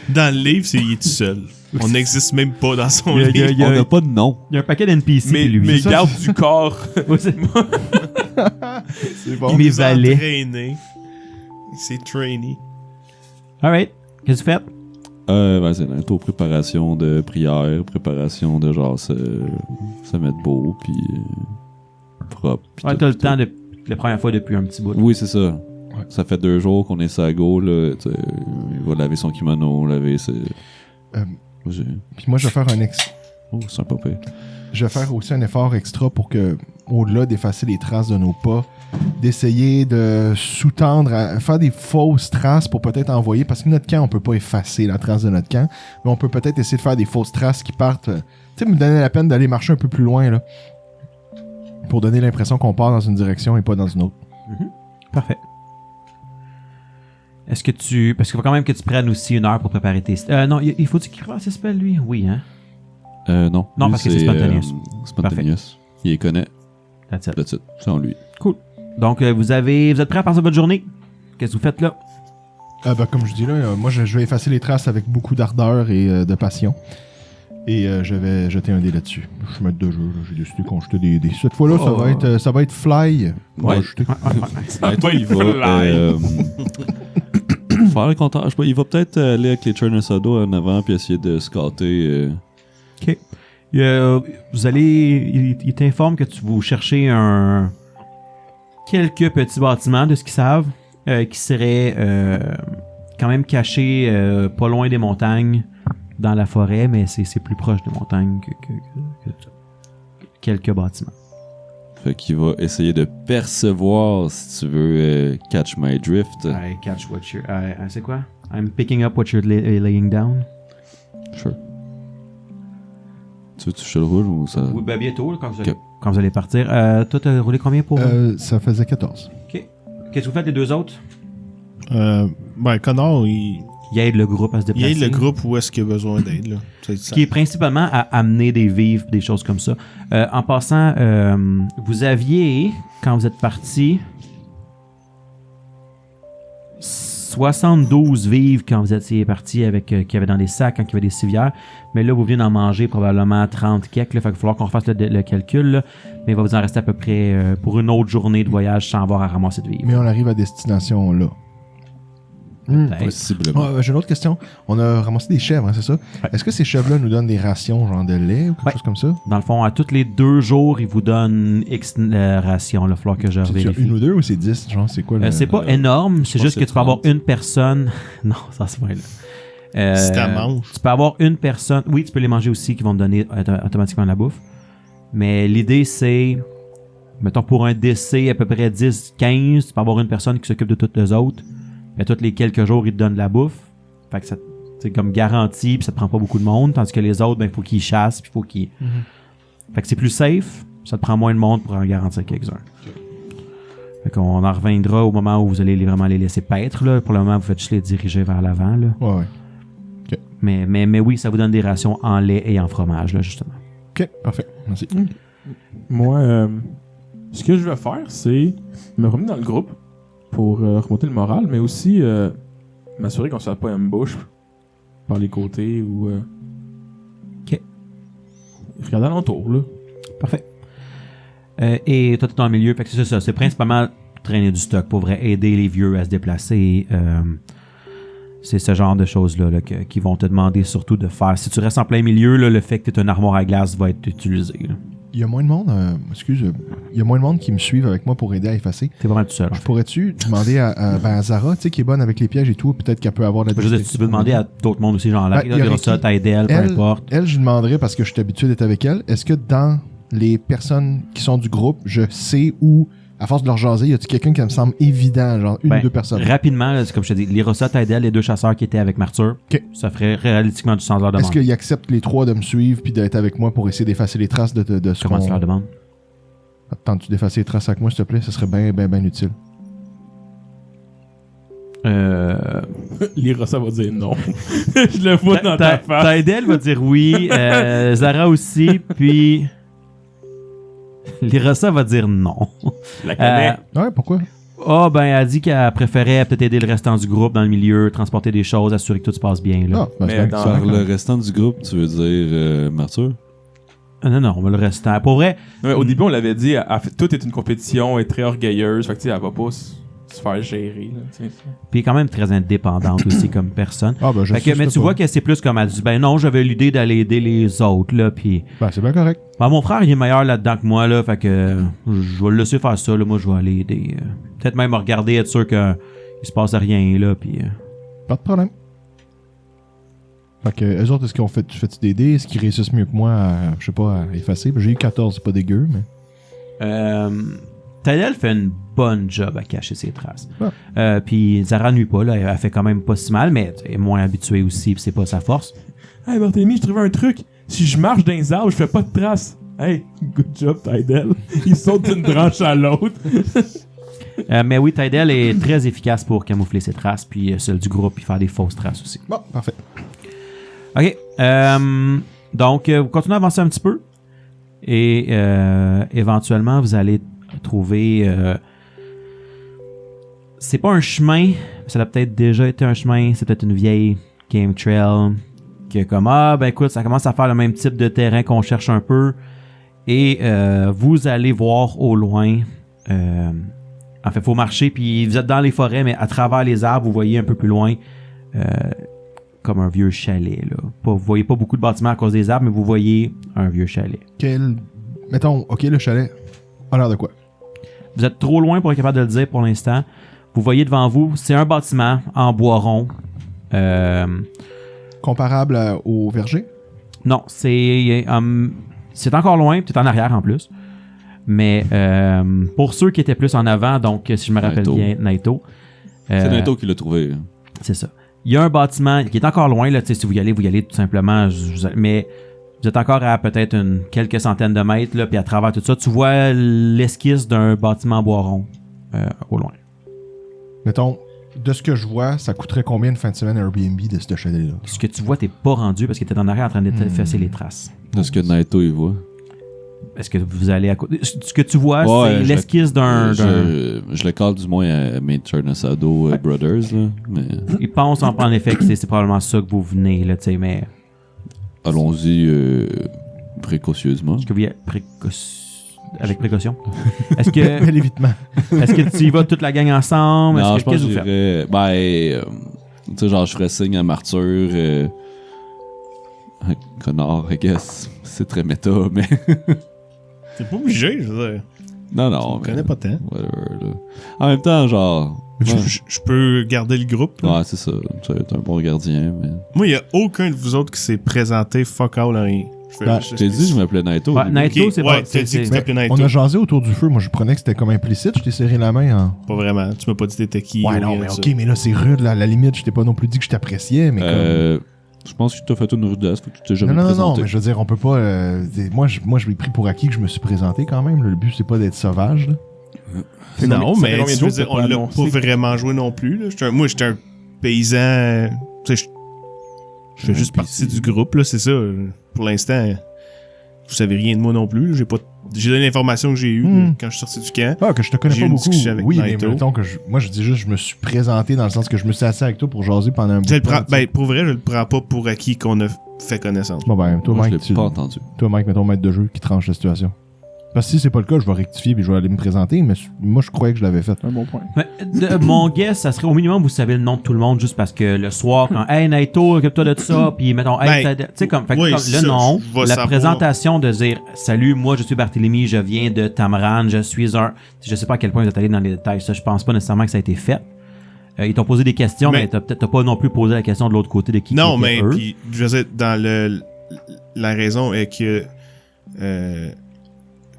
Dans le livre, il est tout seul. On n'existe même pas dans son Il y a- livre. il y a- On n'a pas de nom. il y a un paquet d'NPC, mais puis lui. mais ça, garde du corps. Ouais, c'est- C'est bon. Il m'est Il est valet. entraîné. C'est trainee. Alright. Qu'est-ce que tu fais? Ben, c'est un taux préparation de prière, préparation de genre se mettre beau, puis propre. puis Ouais, tout, t'as le tout. temps la première fois depuis un petit bout. Oui, c'est ça. Ça fait 2 jours qu'on est sago, là. Tu sais, il va laver son kimono, laver ses... J'ai- Puis moi, je vais faire Oh, c'est un pas pire. je vais faire aussi un effort extra pour que, au-delà d'effacer les traces de nos pas, d'essayer de sous-tendre, à faire des fausses traces pour peut-être envoyer, parce que notre camp, on peut pas effacer la trace de notre camp, mais on peut peut-être essayer de faire des fausses traces qui partent, tu sais, me donner la peine d'aller marcher un peu plus loin, là, pour donner l'impression qu'on part dans une direction et pas dans une autre. Parfait. Est-ce que tu... Parce qu'il faut quand même que tu prennes aussi 1 heure pour préparer tes... non, il faut-tu qu'il fasse ses spells, lui? Oui, hein? Non. Non, Lui, parce que c'est spontaneous. Spontaneous. Il les connaît. That's it. That's it. C'est en lui. Donc, vous êtes prêts à passer votre journée? Qu'est-ce que vous faites là? Comme je dis là, moi je vais effacer les traces avec beaucoup d'ardeur et de passion. Et je vais jeter un dé là-dessus. Je suis maître de jeu, là. J'ai décidé qu'on jetait des dés. Cette fois-là, ça va être fly. On va jeter. Toi, il va faire le compteur. Je sais pas, il va peut-être aller avec les Churner Sado en avant puis essayer de scotter. OK. Vous allez... Il t'informe que vous cherchez quelques petits bâtiments de ce qu'ils savent qui seraient quand même cachés pas loin des montagnes dans la forêt, mais c'est plus proche des montagnes que quelques bâtiments. Fait qu'il va essayer de percevoir, si tu veux, catch my drift. I catch what you're... c'est quoi? I'm picking up what you're laying down. Sure. Tu veux toucher le rouge ou ça? Oui, ben bientôt, là, Ok. quand vous allez partir. Toi, t'as roulé combien pour... Ça faisait 14. OK. Qu'est-ce que vous faites les deux autres? Connor, il Il aide le groupe à se déplacer. aide le groupe où est-ce qu'il a besoin d'aide. Là. Ce qui est principalement à amener des vivres, des choses comme ça. En passant, vous aviez, quand vous êtes parti, 72 vivres quand vous étiez parti avec qu'il y avait dans des sacs, quand il y avait des civières. Mais là, vous venez d'en manger probablement 30 quelques. Là, fait qu'il va falloir qu'on fasse le calcul. Là. Mais il va vous en rester à peu près pour une autre journée de voyage sans avoir à ramasser de vivres. Mais on arrive à destination là. Peut-être. Possiblement. J'ai une autre question. On a ramassé des chèvres, hein, c'est ça? Ouais. Est-ce que ces chèvres-là nous donnent des rations, genre de lait ou quelque Ouais. chose comme ça? Dans le fond, à tous les 2 jours, ils vous donnent X rations. Il va falloir que je C'est vérifie. une ou deux ou c'est 10? Genre, c'est quoi le... C'est pas énorme, c'est pense juste que que c'est tu peux avoir 30. une personne. Non, ça se fait là. Si t'en manges. Tu peux avoir une personne. Oui, tu peux les manger aussi qui vont te donner automatiquement de la bouffe. Mais l'idée, c'est. Mettons pour un décès à peu près 10-15, tu peux avoir une personne qui s'occupe de toutes les autres. Puis à tous les quelques jours, ils te donnent de la bouffe. Fait que ça, c'est comme garanti, puis ça te prend pas beaucoup de monde. Tandis que les autres, ben, il faut qu'ils chassent, puis il faut qu'ils. Fait que c'est plus safe, ça te prend moins de monde pour en garantir quelques-uns. Fait qu'on en reviendra au moment où vous allez vraiment les laisser paître. Là. Pour le moment, vous faites juste les diriger vers l'avant. Là. Ouais. Mais oui, ça vous donne des rations en lait et en fromage, là, justement. OK, parfait. Merci. Moi, ce que je vais faire, c'est me promener dans le groupe pour remonter le moral, mais aussi m'assurer qu'on ne se fasse pas ambush par les côtés ou... OK. Regarder alentour, là. Parfait. Et toi, tu es dans le milieu, fait que c'est ça. C'est principalement traîner du stock pour vrai, aider les vieux à se déplacer. C'est ce genre de choses-là là, qui vont te demander surtout de faire. Si tu restes en plein milieu, là, le fait que tu aies une armoire à glace va être utilisé. Là. Il y a moins de monde, il y a moins de monde qui me suivent avec moi pour aider à effacer. T'es vraiment tout seul. En Je fait. pourrais-tu demander à Zara, tu sais, qui est bonne avec les pièges et tout, peut-être qu'elle peut avoir de la Je veux dire, tu peux demander à d'autres mondes aussi, genre là, Ben, il y aurait ça, qui? Taïdel, peu importe. Elle, je lui demanderais parce que je suis habitué d'être avec elle. Est-ce que dans les personnes qui sont du groupe, je sais où, à force de leur jaser, y a-t-il quelqu'un qui me semble évident, genre une Ben, ou deux personnes? Rapidement, là, c'est comme je te dis, Lirosa, Taïdel, les 2 chasseurs qui étaient avec Martyr, Ok. ça ferait réalistiquement du sens leur demande. Est-ce qu'ils acceptent les 3 de me suivre puis d'être avec moi pour essayer d'effacer les traces de ce Comment qu'on... tu leur demandes? Attends-tu d'effacer les traces avec moi, s'il te plaît? Ce serait bien utile. L'Irosa va dire non. Je le vois dans ta face. Taïdel va dire oui, Zara aussi, puis Lirosa va dire non. Je la connais. Ouais, pourquoi? Ben, elle a dit qu'elle préférait peut-être aider le restant du groupe dans le milieu, transporter des choses, assurer que tout se passe bien. Là. Ah, ben, Mais c'est bien, dans- ça, Par d'accord. le restant du groupe, tu veux dire Martyr? Non, on va le restant. Pour vrai, Ouais, au début, on l'avait dit, tout est une compétition, elle est très orgueilleuse. Fait que, tu sais, elle va pas se faire gérer. Là, tu sais. puis elle est quand même très indépendante aussi comme personne. Ah, ben, je Fait que, mais tu vois que c'est plus comme elle dit, ben non, j'avais l'idée d'aller aider les autres, là, puis... Ben, c'est bien correct. Ben, mon frère, il est meilleur là-dedans que moi, là, fait que je vais le laisser faire ça, là, moi, je vais aller aider. Peut-être même regarder, être sûr qu'il se passe rien, là, puis... Pas de problème. Fait que, eux autres, est-ce qu'ils ont fait, tu fais-tu des dés? Est-ce qu'ils réussissent mieux que moi à, je sais pas, à effacer? J'ai eu 14, c'est pas dégueu, mais... Tadel fait une bonne job à cacher ses traces. Ah. Puis Zara nuit pas, là, elle fait quand même pas si mal, mais elle est moins habituée aussi, puis c'est pas sa force. Hey, Barthélemy, j'ai trouvé un truc. Si je marche dans les arbres, je fais pas de traces. Hey, good job, Tydel. Il saute d'une branche à l'autre. Mais oui, Tydel est très efficace pour camoufler ses traces, puis celle du groupe, puis faire des fausses traces aussi. Bon, parfait. OK. Donc, vous continuez à avancer un petit peu. Et éventuellement, vous allez trouver... c'est pas un chemin, mais ça a peut-être déjà été un chemin. C'est peut-être une vieille game trail qui est comme, ben écoute, ça commence à faire le même type de terrain qu'on cherche un peu. Et vous allez voir au loin... en fait, il faut marcher, puis vous êtes dans les forêts, mais à travers les arbres, vous voyez un peu plus loin... comme un vieux chalet, là. Vous voyez pas beaucoup de bâtiments à cause des arbres, mais vous voyez un vieux chalet. Mettons, OK, le chalet a l'air de quoi? Vous êtes trop loin pour être capable de le dire pour l'instant. Vous voyez devant vous, c'est un bâtiment en bois rond. Comparable au verger? Non, c'est encore loin, peut-être en arrière en plus. Mais pour ceux qui étaient plus en avant, donc si je me rappelle Naito. bien, Naito. C'est Naito qui l'a trouvé. C'est ça. Il y a un bâtiment qui est encore loin, là, si vous y allez tout simplement, mais vous êtes encore à peut-être quelques centaines de mètres, là, puis à travers tout ça, tu vois l'esquisse d'un bâtiment en bois rond au loin. Mettons, de ce que je vois, ça coûterait combien une fin de semaine Airbnb de ce chalet-là? Ce que tu vois, t'es pas rendu parce que t'es en arrière en train d'effacer les traces. De ce que Naito il voit. Est-ce que vous allez à côté? Ce que tu vois, Ouais, c'est je l'esquisse d'un... Je le cale du moins à mes Chernasado Brothers, là, mais Il pense en effet que c'est probablement ça que vous venez, là, tu sais, mais... allons-y précautionneusement. Est-ce que vous y avec précaution. Est-ce que, Mais l'évitement. est-ce que tu y vas toute la gang ensemble? Non, Est-ce je que, pense qu'est-ce que que vous faites? j'irais. Tu sais, genre, je ferais signe à Martyr. Connard, I guess. C'est très méta, mais. T'es pas obligé, je veux dire. Non, Je connais pas tant. Whatever, là. En même temps, genre. Je peux garder le groupe. Là. Ouais, c'est ça. Tu es un bon gardien, mais. Moi, il y a aucun de vous autres qui s'est présenté fuck all à rien. Je t'ai dit, je m'appelais Naito. Ouais, Naito, c'est ouais, pas... t'as dit que tu Mais t'appelais Naito. on a jasé autour du feu. Moi, je prenais que c'était comme implicite. Je t'ai serré la main en. Pas vraiment. Tu m'as pas dit t'étais qui. Ouais, ou non, rien mais de ça. ok, mais là, c'est rude. Là, à la limite, je t'ai pas non plus dit que je t'appréciais, mais comme. Je pense que tu t'as fait une rudesse, fait que tu t'es jamais Non, présenté. mais je veux dire, on peut pas. Moi, je l'ai pris pour acquis que je me suis présenté quand même. Le but, c'est pas d'être sauvage. Là. Non, Ça fait mais combien de tu veux jours dire, que on t'as l'a annoncé? pas vraiment joué non plus. Là. Moi, j'étais un paysan. Tu sais, je fais juste partie du groupe, là, c'est ça. Pour l'instant, vous savez rien de moi non plus. J'ai donné l'information que j'ai eue là, quand je suis sorti du camp. Ah, que je te connais J'ai pas eu une beaucoup. discussion avec Oui, Naito. mais mettons que moi, je dis juste, je me suis présenté dans le sens que je me suis assis avec toi pour jaser pendant un bout Je de le prends, temps, tu sais. pour vrai, je le prends pas pour acquis qu'on a fait connaissance. Bon, ben, toi, Moi, je Mike, l'ai pas entendu. mettons maître de jeu qui tranche la situation. Parce que si c'est pas le cas, je vais rectifier et je vais aller me présenter, mais moi, je croyais que je l'avais fait. Un bon point. Ouais, mon guess, ça serait au minimum, vous savez le nom de tout le monde, juste parce que le soir, quand, hey Naito, occupe-toi de ça, puis mettons, hey, Ben, tu sais, comme, fait que oui, comme c'est le ça, nom, je vais la savoir. présentation de dire, salut, moi, je suis Barthélemy, je viens de Tamran, je suis un, je sais pas à quel point vous êtes allé dans les détails, ça, je pense pas nécessairement que ça a été fait. Ils t'ont posé des questions, mais t'as pas non plus posé la question de l'autre côté de qui Non, étaient mais eux. puis, je veux dire, la raison est que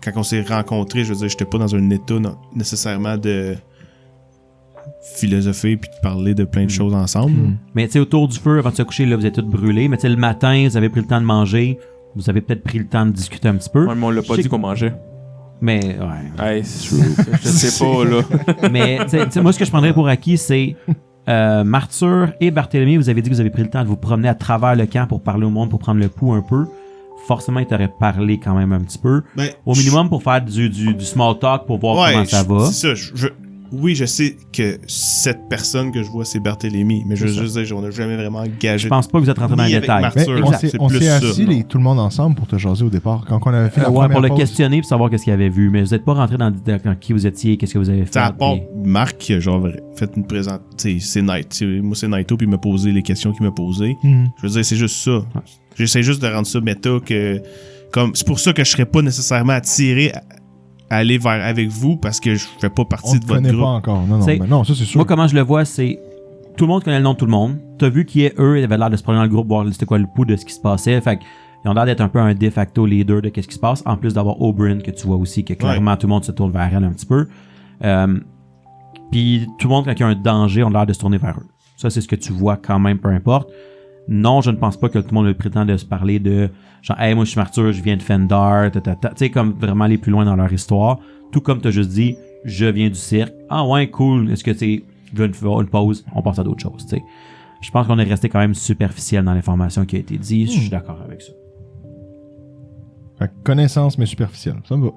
quand on s'est rencontrés, je veux dire, j'étais pas dans un état nécessairement de philosopher puis de parler de plein de choses ensemble. Mais tu sais, autour du feu, avant de se coucher, là, vous êtes tous brûlés, mais tu sais, le matin, vous avez pris le temps de manger, vous avez peut-être pris le temps de discuter un petit peu. Ouais, mais on l'a pas Je sais dit qu'on mangeait. Mais, ouais. Hey, je sais pas, là. Mais tu sais, moi, ce que je prendrais pour acquis, c'est Martyr et Barthélemy, vous avez dit que vous avez pris le temps de vous promener à travers le camp pour parler au monde, pour prendre le pouls un peu. Forcément, ils t'auraient parlé quand même un petit peu. Ben, Au minimum, pour faire du small talk, pour voir comment ça va. C'est ça. Oui, je sais que cette personne que je vois, c'est Barthélemy, mais je veux juste dire, on n'a jamais vraiment engagé. Je pense pas que vous êtes rentré dans les Ni avec détails. Martyr. Mais Sûr, on c'est s'est plus assis ça. tout le monde ensemble pour te jaser au départ. Quand on avait fait la Ouais, première pour le pause. questionner et savoir qu'est-ce qu'il avait vu. Mais vous n'êtes pas rentré dans qui vous étiez, qu'est-ce que vous avez fait. À part puis- Marc qui a genre fait une présentation. C'est Night. Moi, c'est Naito, puis il m'a posé les questions qu'il m'a posées. Je veux dire, c'est juste ça. J'essaie juste de rendre ça méta que. C'est pour ça que je serais pas nécessairement attiré à aller avec vous parce que je fais pas On partie te de votre connaît groupe. pas encore. Non, C'est- mais non, ça c'est sûr. Moi, comment je le vois, c'est tout le monde connaît le nom de tout le monde. T'as vu qui est eux, ils avaient l'air de se prendre dans le groupe, voir c'était quoi le pouls de ce qui se passait. Fait qu'ils ont l'air d'être un peu un de facto leader de qu'est-ce qui se passe, en plus d'avoir Oberyn que tu vois aussi, que clairement tout le monde se tourne vers elle un petit peu. Puis tout le monde, quand il y a un danger, ont l'air de se tourner vers eux. Ça, c'est ce que tu vois quand même, peu importe. Non, je ne pense pas que tout le monde ait le prétend de se parler de genre, hey, moi je suis Martyr, je viens de Fendar, tu sais, comme vraiment aller plus loin dans leur histoire. Tout comme tu as juste dit, je viens du cirque. Ah ouais, cool. Est-ce que tu veux une pause? On passe à d'autres choses, tu sais. Je pense qu'on est resté quand même superficiel dans l'information qui a été dit. Je suis d'accord avec ça. Fait que connaissance, mais superficielle. Ça me va.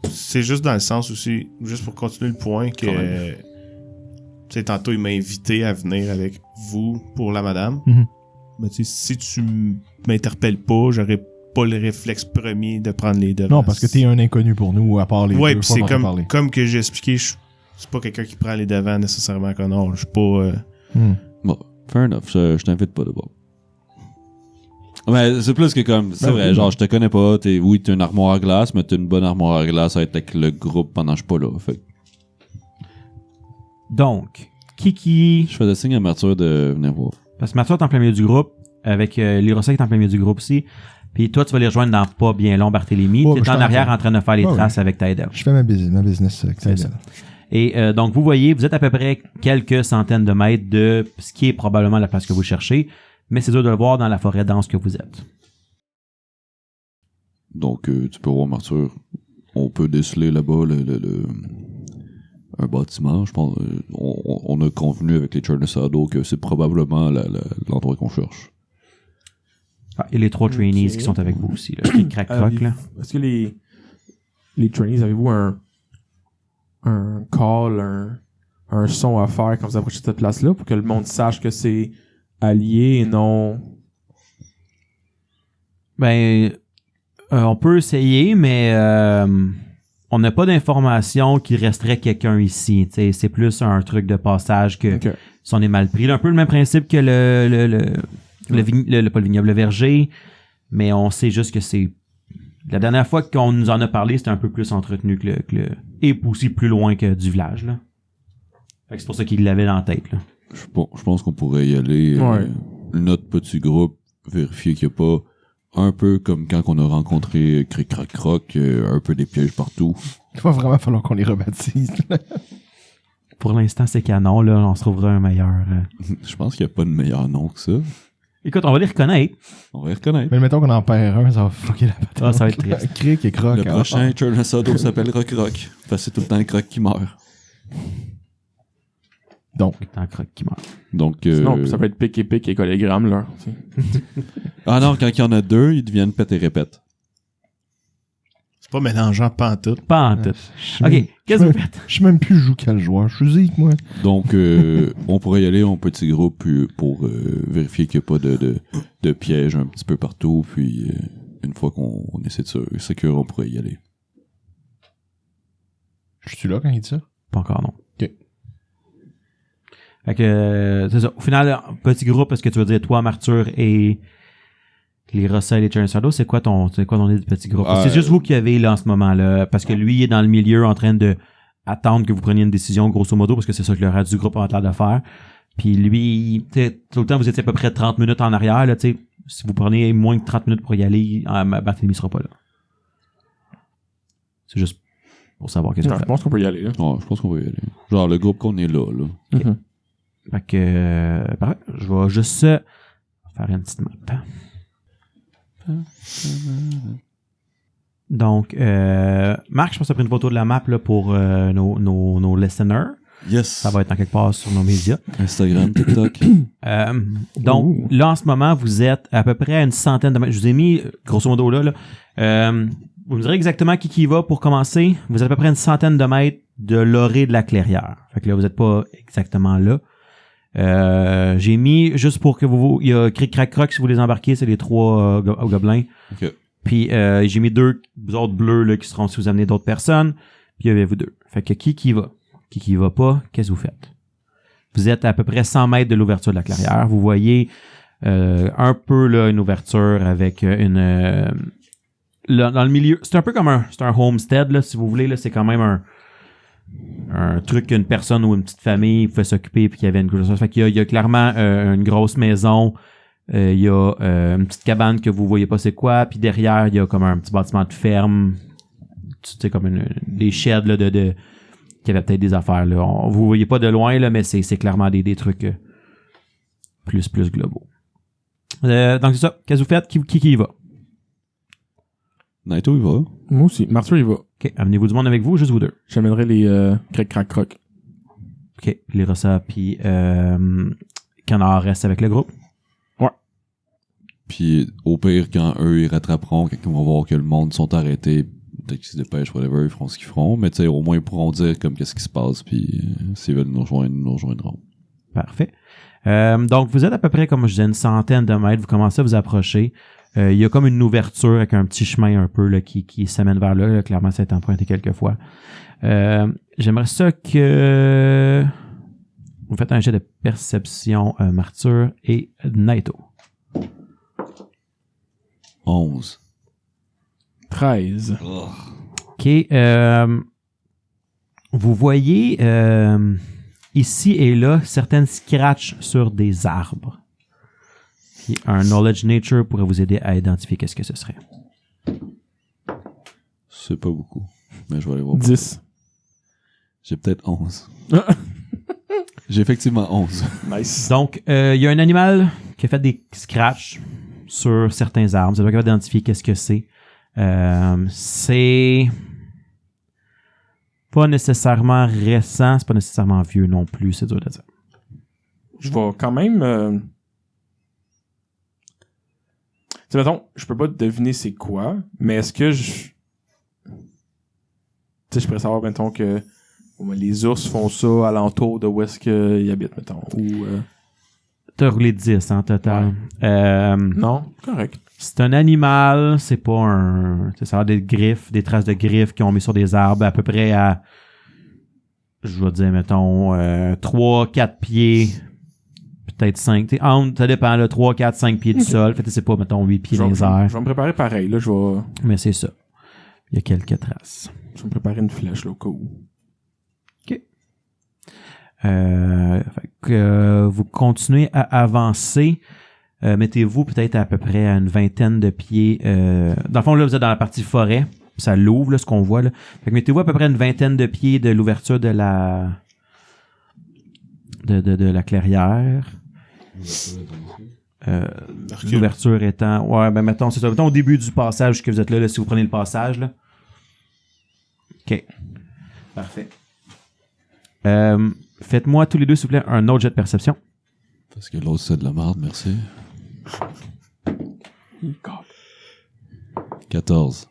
C'est juste dans le sens aussi, juste pour continuer le point, que. Tu sais, tantôt, il m'a invité à venir avec vous pour la madame. Mais tu sais, si tu m'interpelles pas, j'aurais pas le réflexe premier de prendre les devants. Non, parce que t'es un inconnu pour nous, à part les Ouais, deux pis fois c'est qu'on t'a parlé. comme que j'ai expliqué, c'est pas quelqu'un qui prend les devants nécessairement, Connor. Je suis pas. Bon, fair enough, je t'invite pas d'abord. Mais c'est plus que comme, c'est vrai, oui, genre, je te connais pas, oui, t'as une armoire à glace, mais t'as une bonne armoire à glace à être avec le groupe pendant que je suis pas là. Fait que Donc, Kiki. je faisais signe à Martyr de venir voir. Parce que Martyr est en plein milieu du groupe, avec Lirosa qui est en plein milieu du groupe aussi. Puis toi, tu vas les rejoindre dans pas bien long, Barthélemy. Ouais, Tu mais es en je t'en arrière fais. en train de faire les Ouais, traces avec Tydel. Je fais ma business avec C'est ça. ça. Et donc, vous voyez, vous êtes à peu près quelques centaines de mètres de ce qui est probablement la place que vous cherchez, mais c'est dur de le voir dans la forêt dense que vous êtes. Donc, tu peux voir Martyr. On peut déceler là-bas un bâtiment. Je pense, on a convenu avec les Chernessado que c'est probablement l'endroit qu'on cherche. Ah, et les 3 trainees qui sont avec vous aussi, là, qui craquent là. Est-ce que les trainees, avez-vous un call, un son à faire quand vous approchez de cette place-là pour que le monde sache que c'est allié et non... Ben, On peut essayer, mais on n'a pas d'information qu'il resterait quelqu'un ici. T'sais, c'est plus un truc de passage que si on est mal pris. Là, un peu le même principe que pas le vignoble, le verger, mais on sait juste que c'est... La dernière fois qu'on nous en a parlé, c'était un peu plus entretenu que le... Et aussi plus loin que du village, là. Fait que c'est pour ça qu'il l'avait dans la tête, là. Je pense qu'on pourrait y aller. Notre petit groupe, vérifier qu'il n'y a pas un peu comme quand on a rencontré Cric Crac Croc, un peu des pièges partout. Il va vraiment falloir qu'on les rebaptise. Pour l'instant, c'est canon, là. On se trouvera un meilleur. Je pense qu'il n'y a pas de meilleur nom que ça. Écoute, on va les reconnaître. On va les reconnaître. Mais mettons qu'on en perd un, ça va fucker la patente. Ah, ça va être triste. Cric et Croc. Le prochain Chernasado s'appelle Croc Croc. Parce que c'est tout le temps le Croc qui meurt. Donc. C'est un croc qui meurt. Donc, sinon, ça peut être pic et collégramme, là. Ah non, quand il y en a deux, ils deviennent pète et répète. C'est pas mélangeant pantoute. Pas en tout. OK, qu'est-ce que vous faites? Je sais même plus je joue quel joueur. Je suis zik, moi. Donc, on pourrait y aller en petit groupe pour vérifier qu'il n'y a pas de pièges un petit peu partout. Puis, une fois qu'on essaie de se sécuriser, on pourrait y aller. Je suis là quand il dit ça? Pas encore, non. OK. Fait que, c'est ça. Au final, petit groupe, est-ce que tu veux dire toi, Martur et les Russell et Chernasado, c'est quoi ton idée de petit groupe? C'est juste vous qui avez là en ce moment-là, parce que lui il est dans le milieu en train de attendre que vous preniez une décision, grosso modo, parce que c'est ça que le reste du groupe a l'air de faire. Puis lui, tout le temps, vous étiez à peu près 30 minutes en arrière, là, tu sais. Si vous prenez moins de 30 minutes pour y aller, Barthélemy sera pas là. C'est juste pour savoir qu'est-ce que vous Je faites. pense qu'on peut y aller, là. Ouais, je pense qu'on va y aller. Genre, le groupe qu'on est là. Mm-hmm. Fait que, pareil, je vais juste faire une petite map. Donc, Marc, je pense que tu as pris une photo de la map là, pour nos listeners. Yes. Ça va être en quelque part sur nos médias. Instagram, TikTok. Donc, là, en ce moment, vous êtes à peu près à une centaine de mètres. Je vous ai mis, grosso modo, là. Vous me direz exactement qui y va pour commencer. Vous êtes à peu près une centaine de mètres de l'orée de la clairière. Fait que là, vous n'êtes pas exactement là. J'ai mis, juste pour que il y a Cric Crac Croc, si vous les embarquez, c'est les 3 gobelins. OK. Puis j'ai mis 2 autres bleus là, qui seront si vous amenez d'autres personnes. Puis il y avait vous 2. Fait que qui y va? Qui y va pas? Qu'est-ce que vous faites? Vous êtes à peu près 100 mètres de l'ouverture de la clairière. Vous voyez un peu là une ouverture avec là, dans le milieu. C'est un peu comme un homestead, là, si vous voulez. Là, c'est quand même un truc qu'une personne ou une petite famille pouvait s'occuper puis qu'il y avait une grosse... Fait qu'il y a clairement une grosse maison, il y a une petite cabane que vous voyez pas c'est quoi, puis derrière il y a comme un petit bâtiment de ferme, tu sais, comme des sheds là, qui avaient peut-être des affaires là. Vous voyez pas de loin là, mais c'est clairement des trucs plus globaux. Donc c'est ça, qu'est-ce que vous faites? Qui y va? Naito, il va. Moi aussi. Martyr, il va. OK, amenez-vous du monde avec vous, juste vous 2. J'amènerai les Cric Crac Croc. OK, les Rossa puis Canard reste avec le groupe. Ouais. Puis au pire, quand eux, ils rattraperont, quand on va voir que le monde sont arrêtés, peut-être qu'ils se dépêchent, whatever, ils feront ce qu'ils feront. Mais tu sais, au moins, ils pourront dire comme qu'est-ce qui se passe, puis s'ils veulent nous rejoindre, ils nous rejoindront. Parfait. Donc, vous êtes à peu près, comme je disais, une centaine de mètres. Vous commencez à vous approcher. Il y a comme une ouverture avec un petit chemin un peu là, qui s'amène vers là. Clairement, ça a été emprunté quelques fois. J'aimerais ça que vous faites un jet de perception, Martyr et Naito. 11. 13. OK. Vous voyez ici et là certaines scratches sur des arbres. Puis un Knowledge Nature pourrait vous aider à identifier qu'est-ce que ce serait. C'est pas beaucoup. Mais je vais aller voir. 10. J'ai peut-être 11. J'ai effectivement 11. Nice. Donc, il y a un animal qui a fait des scratchs sur certains arbres. Vous êtes capable d'identifier qu'est-ce que c'est. C'est pas nécessairement récent, c'est pas nécessairement vieux non plus, c'est dur de dire. Je vais quand même... Tu sais, mettons, je peux pas deviner c'est quoi, mais est-ce que je... Tu sais, je pourrais savoir, mettons, que les ours font ça alentour de où est-ce qu'ils habitent, mettons, ou... T'as roulé 10 en total. Non, correct. C'est un animal, c'est pas un... Ça a des griffes, des traces de griffes qui ont mis sur des arbres à peu près à... Je vais dire, mettons, 3-4 pieds, peut-être 5. Ça dépend, là, 3, 4, 5 pieds du sol. Fait que c'est pas, mettons, 8 pieds dans les airs. Je vais me préparer pareil, là, Mais c'est ça. Il y a quelques traces. Je vais me préparer une flèche, là, au cas où. OK. Fait que, vous continuez à avancer. Mettez-vous peut-être à peu près à une vingtaine de pieds. Dans le fond, là, vous êtes dans la partie forêt. Ça l'ouvre, là, ce qu'on voit, là. Fait que mettez-vous à peu près une vingtaine de pieds de l'ouverture de la... de la clairière. L'ouverture étant... Ouais, ben, mettons, c'est ça. Mettons au début du passage que vous êtes là, si vous prenez le passage, là. OK. Parfait. Faites-moi tous les deux, s'il vous plaît, un autre jet de perception. Parce que l'autre, c'est de la merde, merci. 14.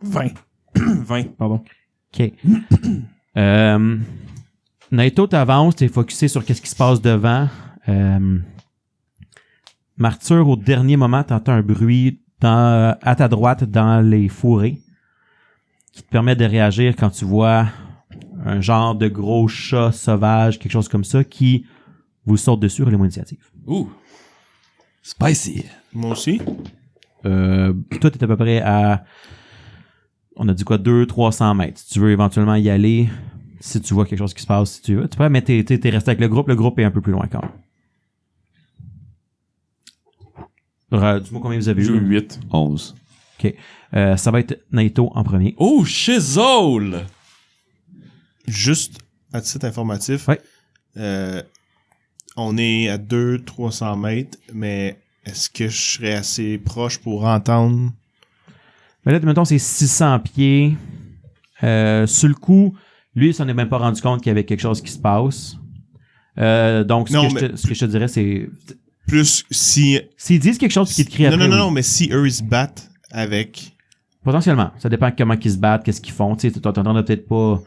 20. 20, pardon. OK. Naito, t'avances, t'es focusé sur qu'est-ce qui se passe devant. Martyr, au dernier moment, t'entends un bruit à ta droite dans les fourrés qui te permet de réagir quand tu vois un genre de gros chat sauvage, quelque chose comme ça, qui vous saute dessus. Roulez-moi l'initiative. Ouh! Spicy! Moi aussi. Toi, t'es à peu près à... On a dit quoi? 200-300 mètres. Si tu veux éventuellement y aller, si tu vois quelque chose qui se passe, si tu veux. Tu peux, mais t'es resté avec le groupe. Le groupe est un peu plus loin quand même. Dis-moi combien vous avez J'ai eu eu. 8. 11. OK. Ça va être Naito en premier. Oh, Shizole! Juste à titre informatif, Ouais. on est à 200-300 mètres, mais est-ce que je serais assez proche pour entendre? Mais là, mettons, c'est 600 pieds. Sur le coup, lui, il s'en est même pas rendu compte qu'il y avait quelque chose qui se passe. Donc, ce que je te dirais, c'est... Plus si... S'ils disent quelque chose qui te crie après, Non, mais si eux, ils se battent avec... Potentiellement. Ça dépend comment ils se battent, qu'est-ce qu'ils font. Tu sais, t'entendras peut-être pas...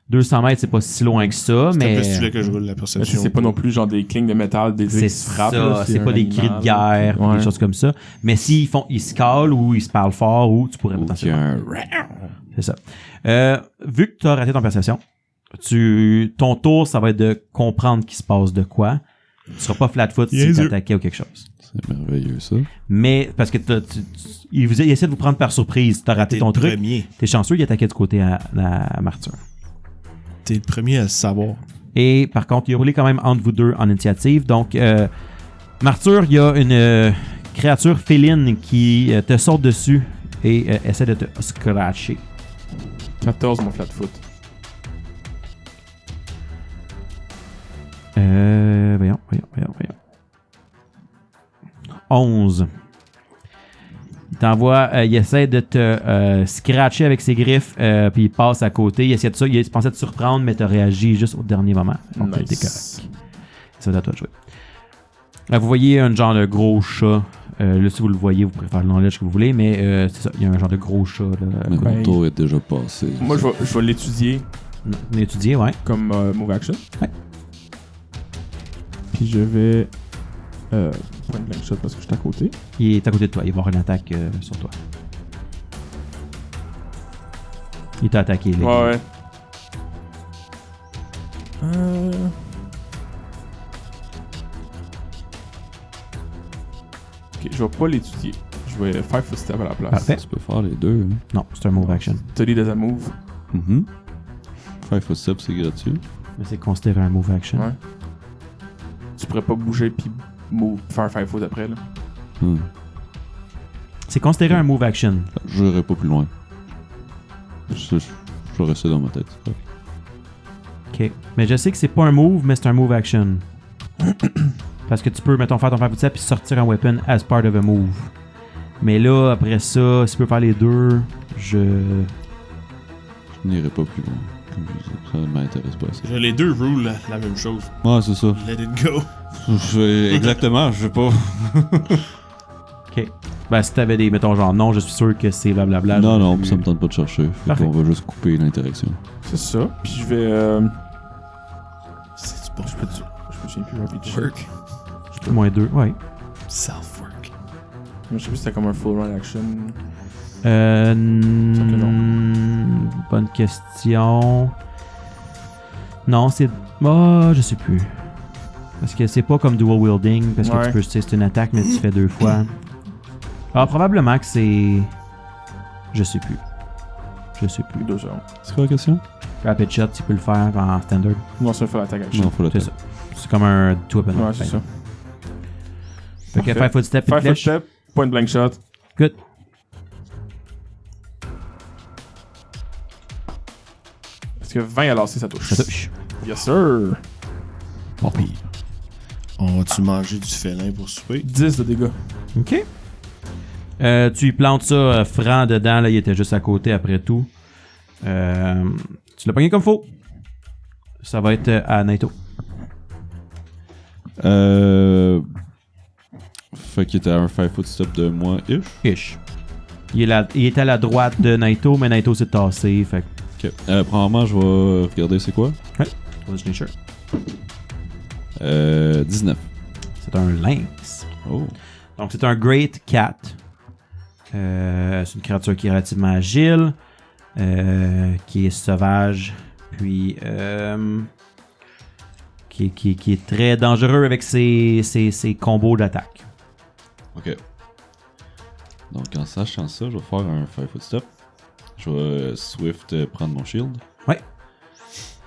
200 mètres, c'est pas si loin que ça, C'est mais... un peu si tu veux que je roule la perception. C'est pas non plus genre des clignes de métal, des C'est qui se frappent. ça, là, c'est un pas des cris de animal. guerre, Ouais. des choses comme ça. Mais s'ils se calent ou ils se parlent fort, ou tu pourrais Ou qu'il y potentiellement... a un... C'est ça. Vu que tu as raté ton perception, ton tour, ça va être de comprendre qu'il se passe de quoi. Tu seras pas flat-foot si tu attaquais ou quelque chose. C'est merveilleux, ça. Mais, parce que il essaie de vous prendre par surprise. Tu as raté T'es ton le truc. premier. T'es chanceux, il attaquait du côté à Martyr. T'es le premier à le savoir. Et par contre, il a roulé quand même entre vous deux en initiative. Donc, Martyr, il y a une créature féline qui te saute dessus et essaie de te scratcher. 14, mon flat-foot. Voyons. 11. Il t'envoie, il essaie de te scratcher avec ses griffes, puis il passe à côté. Il essaie de ça, il pensait te surprendre, mais t'as réagi juste au dernier moment. Donc, t'es correct. Ça va à toi de jouer. Là, vous voyez un genre de gros chat. Là, si vous le voyez, vous pourrez faire le knowledge que vous voulez, mais c'est ça, il y a un genre de gros chat. Là, Mais Ben, mon tour est déjà passé. Moi, je vais l'étudier étudié, ouais. comme move action. Ouais. Puis je vais point blank shot parce que je suis à côté. Il est à côté de toi, il va avoir une attaque sur toi. Il t'a attaqué. Là. Ouais. Ok, je vais pas l'étudier. Je vais faire footstep à la place. Parfait. Tu peux faire les deux. Hein. Non, c'est un move action. Study as a move. Mm-hmm. Faire footstep, c'est gratuit. Mais c'est considéré un move action. Ouais. Tu pourrais pas bouger puis faire 5 foot après là. C'est considéré un move action. Je n'irai pas plus loin. Je vais rester dans ma tête. Ok. Mais je sais que c'est pas un move, mais c'est un move action. Parce que tu peux, mettons, faire ton faire puis sortir un weapon as part of a move. Mais là, après ça, si tu peux faire les deux, je n'irai pas plus loin. Comme je disais, ça ne m'intéresse pas assez. Les deux rulent la même chose. Ouais, c'est ça. Let it go. Exactement, je sais pas. Ok. Ben, si t'avais des, mettons, genre, non, je suis sûr que c'est blablabla. Non, ça me tente pas de chercher. Parfait. On va juste couper l'interaction. C'est ça. Puis je vais. C'est bon. Je me souviens plus rapide. Work. Moins 2, ouais. Self-work. Je sais plus si c'était comme un full run action. Bonne question. Non, c'est... Oh, je sais plus. Parce que c'est pas comme dual wielding, parce que tu peux... C'est une attaque, mais tu fais 2 fois. Alors, probablement que c'est... Je sais plus. 2 secondes. C'est quoi la question? Rapid shot, tu peux le faire en standard. Non, c'est full attack action. Non, faut C'est ça. C'est comme un two-weapon. Ouais, c'est ça. Fait que 5 footstep, puis 5 flèche. footstep, point blank shot. Good. Est-ce que 20 à lancer, ça touche? Ça touche. Yes, sir. Pas pire. On va-tu manger du félin pour souper? 10 de dégâts. OK. Tu y plantes ça franc dedans, là, il était juste à côté après tout. Tu l'as pogné comme faut. Ça va être à Naito. Fait qu'il était à un 5 foot step de moi, ish. Ish. Il est à la droite de Naito, mais Naito s'est tassé. Fait Ok. Premièrement, je vais regarder c'est quoi. que... Sure. 19. C'est un lynx. Oh. Donc, c'est un Great Cat. C'est une créature qui est relativement agile, qui est sauvage, puis qui est très dangereux avec ses combos d'attaque. Ok. Donc, en sachant ça, je vais faire un 5 foot step. Je vais Swift prendre mon shield. Ouais.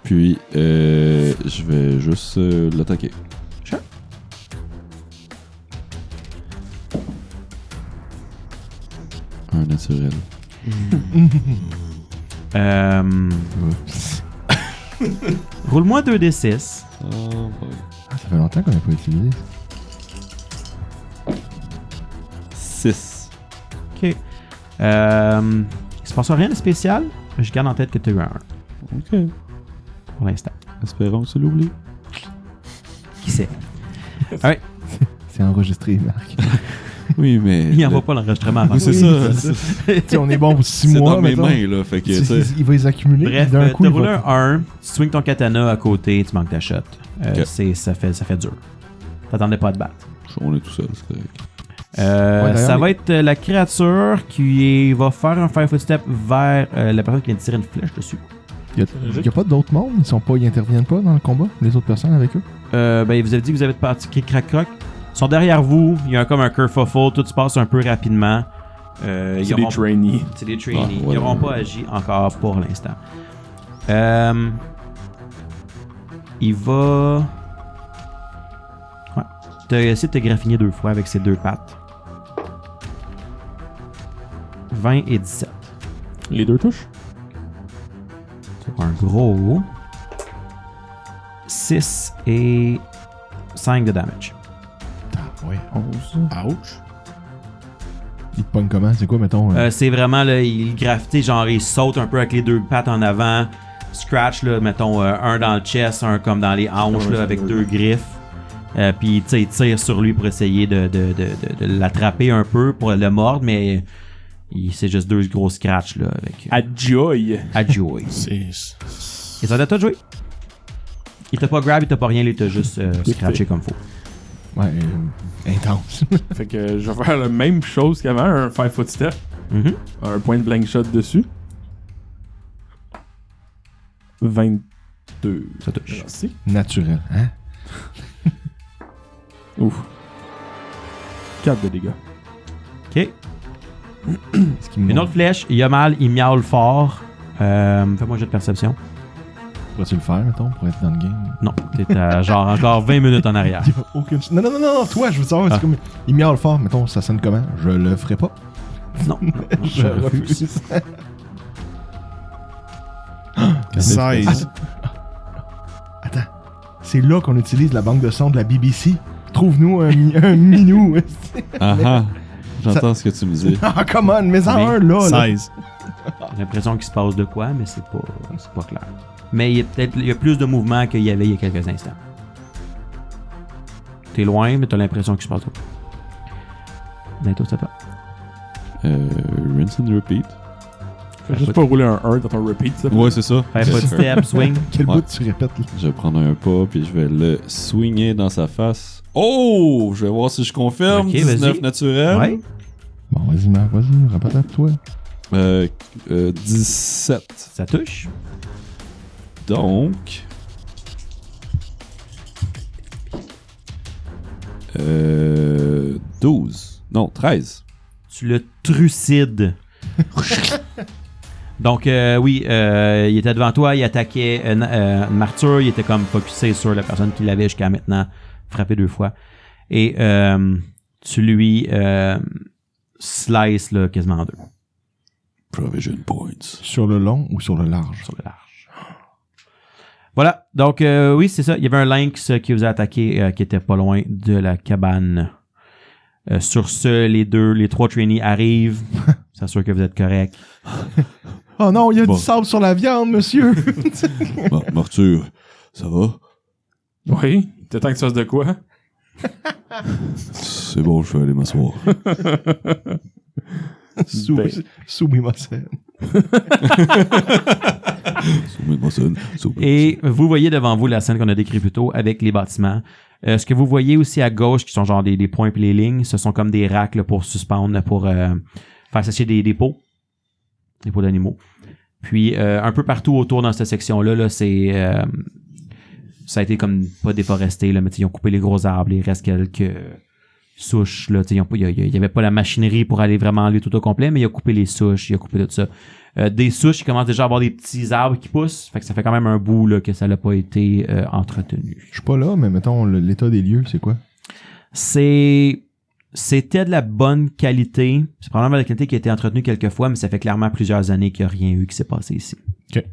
Puis, je vais juste l'attaquer. Sure. Un naturel. Roule-moi 2d6. Oh boy. Ah, ça fait longtemps qu'on n'a pas utilisé. 6. Ok. Il se passe rien de spécial. Je garde en tête que tu as eu un 1 Ok. pour l'instant. Espérons que tu l'oublies. Qui sait? Alright. C'est enregistré, Marc. Oui, mais. Il n'envoie pas l'enregistrement avant. Oui, c'est Oui, ça. Tu sais, on est bon pour 6 C'est mois, dans mes mettons. mains, là. Fait que, tu sais. Il va les accumuler. Bref, d'un coup, t'as il roulé va... un 1, tu swings ton katana à côté, tu manques ta shot. Ok. Ça fait dur. T'attendais pas à te battre. On est tout seul, c'est correct. d'ailleurs, Ça va être la créature qui va faire un 5 footstep vers la personne qui vient de tirer une flèche dessus. Il n'y a pas d'autres mondes? Ils interviennent pas dans le combat? Les autres personnes avec eux? Ben, vous avez dit que vous avez pratiqué crac-croc. Ils sont derrière vous, il y a comme un kerfuffle, tout se passe un peu rapidement. C'est des trainees. C'est des trainees. Ah, ouais, Ils n'auront ouais. pas agi encore pour l'instant. Il va... Ouais. T'as essayé de te graffiner 2 fois avec ses 2 pattes. 20 et 17. Les 2 touches. C'est un gros... 6 et 5 de damage. Ah, ouais. 11. Ouch. Il te pogne comment? C'est quoi, mettons? C'est vraiment, là, il graffite, genre, il saute un peu avec les 2 pattes en avant. Scratch, là, mettons, un dans le chest, un comme dans les hanches, là, avec 2 griffes. Puis, tu sais, il tire sur lui pour essayer de l'attraper un peu, pour le mordre, mais c'est juste 2 gros scratchs, là, avec... Adjoy. Adjoy. C'est. Et ça t'a tout joué. Il t'a pas grab, il t'a pas rien, il t'a juste scratché comme faut. Ouais, intense. Fait que je vais faire la même chose qu'avant, un 5 foot step. Mhm. Un point blank shot dessus. 22. Ça touche. Merci. Naturel, hein? Ouf. 4 de dégâts. OK. Est-ce qu'il me Une autre flèche, il a mal, il miaule fort. Fais-moi un jeu de perception. Pourrais-tu le faire, mettons, pour être dans le game? Non, t'es à genre encore 20 minutes en arrière. Il y a aucune... Non, toi, je veux savoir, c'est comme... Il miaule fort, mettons, ça sonne comment? Je le ferai pas. Non. Je refuse. 16. Attends. C'est là qu'on utilise la banque de son de la BBC. Trouve-nous un minou. Ah ah. J'entends ce que tu me dis. Ah, come on, mais en un, là. 16. J'ai l'impression qu'il se passe de quoi, mais c'est pas clair. Mais il y a plus de mouvement qu'il y avait il y a quelques instants. T'es loin, mais t'as l'impression qu'il se passe de quoi. Bientôt, c'est à toi. Rinse and repeat. Fais juste pas rouler un 1 dans ton repeat, ça. Ouais, c'est ça. Fais pas de step, swing. Quel Ouais. bout tu répètes, là? Je vais prendre un pas, puis je vais le swinger dans sa face. Oh! Je vais voir si je confirme. Ok, 19 vas-y. naturel. Ouais. Bon, vas-y, Marc, vas-y, répète à toi. 17. Ça touche. Donc... 12. Non, 13. Tu le trucides. Donc, oui, il était devant toi, il attaquait Martyr, il était comme focusé sur la personne qui l'avait jusqu'à maintenant frappé 2 fois. Et tu lui slice là, quasiment en 2 Provision points. Sur le long ou sur le large? sur le large. Voilà, donc oui, c'est ça. Il y avait un lynx qui vous a attaqué qui était pas loin de la cabane. Sur ce, les 3 trainees arrivent. S'assure que vous êtes correct. Oh non, il y a Bon. du sable sur la viande, monsieur! Martyr, ça va? Oui, t'es temps que tu fasses de quoi? C'est bon, je vais aller m'asseoir. Soumimocène. Et vous voyez devant vous la scène qu'on a décrite plus tôt avec les bâtiments. Ce que vous voyez aussi à gauche, qui sont genre des points et les lignes, ce sont comme des racks là, pour suspendre, là, pour faire sécher des pots d'animaux. Puis un peu partout autour dans cette section-là, là, c'est ça a été comme pas déforesté, là, mais ils ont coupé les gros arbres, il reste quelques souches. Là, il n'y avait pas la machinerie pour aller vraiment aller tout au complet, mais il a coupé les souches, il a coupé tout ça. Des souches, il commence déjà à avoir des petits arbres qui poussent, fait que ça fait quand même un bout là, que ça n'a pas été entretenu. Je suis pas là, mais mettons, l'état des lieux, c'est quoi? C'était de la bonne qualité. C'est probablement de la qualité qui a été entretenue quelques fois, mais ça fait clairement plusieurs années qu'il n'y a rien eu qui s'est passé ici. OK.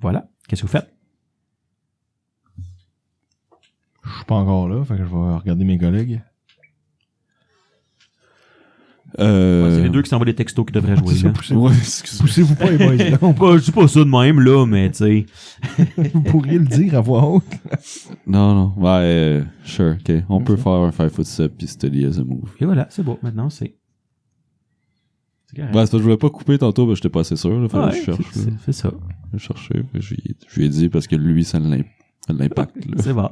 Voilà. Qu'est-ce que vous faites? Je suis pas encore là, fait que je vais regarder mes collègues. C'est les deux qui s'envoient des textos qui devraient jouer. Là. Ouais, excusez-moi. Poussez-vous pas, les boys. là. Je dis pas ça de même, là, mais tu sais. Vous pourriez le dire à voix haute. Non. Ouais, sure, ok. On peut faire un 5 foot step puis steady as a move. Et voilà, c'est beau. Maintenant, c'est correct. Ouais, c'est parce que je voulais pas couper tantôt, mais j'étais pas assez sûr. Là, fallait que je cherche. C'est ça. Je cherchais, puis je lui ai dit parce que lui, ça l'impacte. là. C'est bon.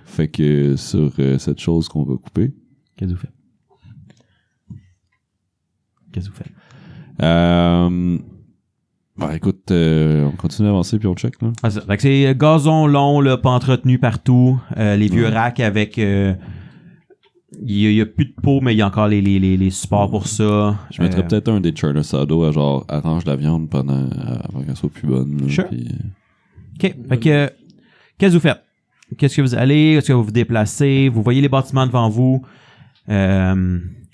Fait que sur cette chose qu'on va couper. Qu'est-ce que vous faites? Écoute, on continue à avancer puis on check, là. Ah, ça. Fait que c'est gazon long, là, pas entretenu partout. Les vieux racks avec... il y a plus de peau, mais il y a encore les supports pour ça. Je mettrais peut-être un des churners sado à genre arrange la viande avant qu'elle soit plus bonne. Là, Sure. puis, OK. Fait que, qu'est-ce que vous faites? Qu'est-ce que vous allez? Est-ce que vous vous déplacez? Vous voyez les bâtiments devant vous.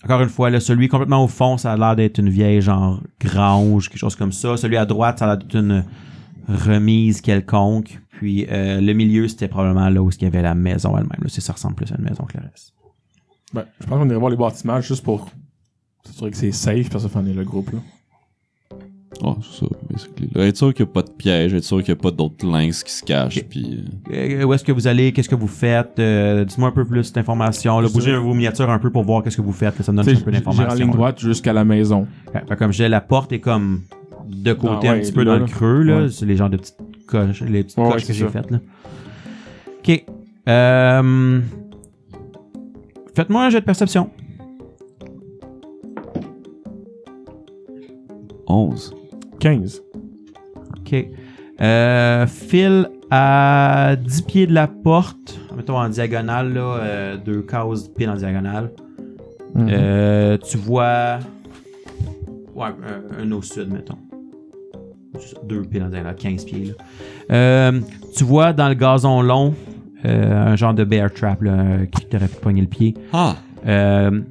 Encore une fois, là, celui complètement au fond, ça a l'air d'être une vieille genre grange, quelque chose comme ça. Celui à droite, ça a l'air d'être une remise quelconque. Puis le milieu, c'était probablement là où il y avait la maison elle-même. Là, ça ressemble plus à une maison que le reste. Ben, je pense qu'on irait voir les bâtiments juste pour s'assurer que c'est safe, parce que ça fait le groupe, là. oh, c'est ça, basically. Là, être sûr qu'il n'y a pas de piège, être sûr qu'il n'y a pas d'autres lynx qui se cachent, Ok. puis... Où est-ce que vous allez? Qu'est-ce que vous faites? Dites-moi un peu plus d'informations. Là, bougez vos miniatures un peu pour voir qu'est-ce que vous faites. Là, ça me donne Tu un sais, peu j'irai en d'informations. ligne droite jusqu'à la maison. Ouais, fait comme je disais, la porte est comme de côté Ah, un ouais, petit peu là, dans le là. creux. Là. Ouais. C'est les genres de petites coches, les petites Ouais, coches que c'est j'ai ça. faites. Là. OK. Faites-moi un jet de perception. 11. 15. OK. File à 10 pieds de la porte. Mettons en diagonale, là, 2 cases pile en diagonale. Tu vois... Ouais, un au sud, mettons. 2 pieds en diagonale, 15 pieds. Là. Tu vois dans le gazon long un genre de bear trap là, qui t'aurait pu pogner le pied. Ah!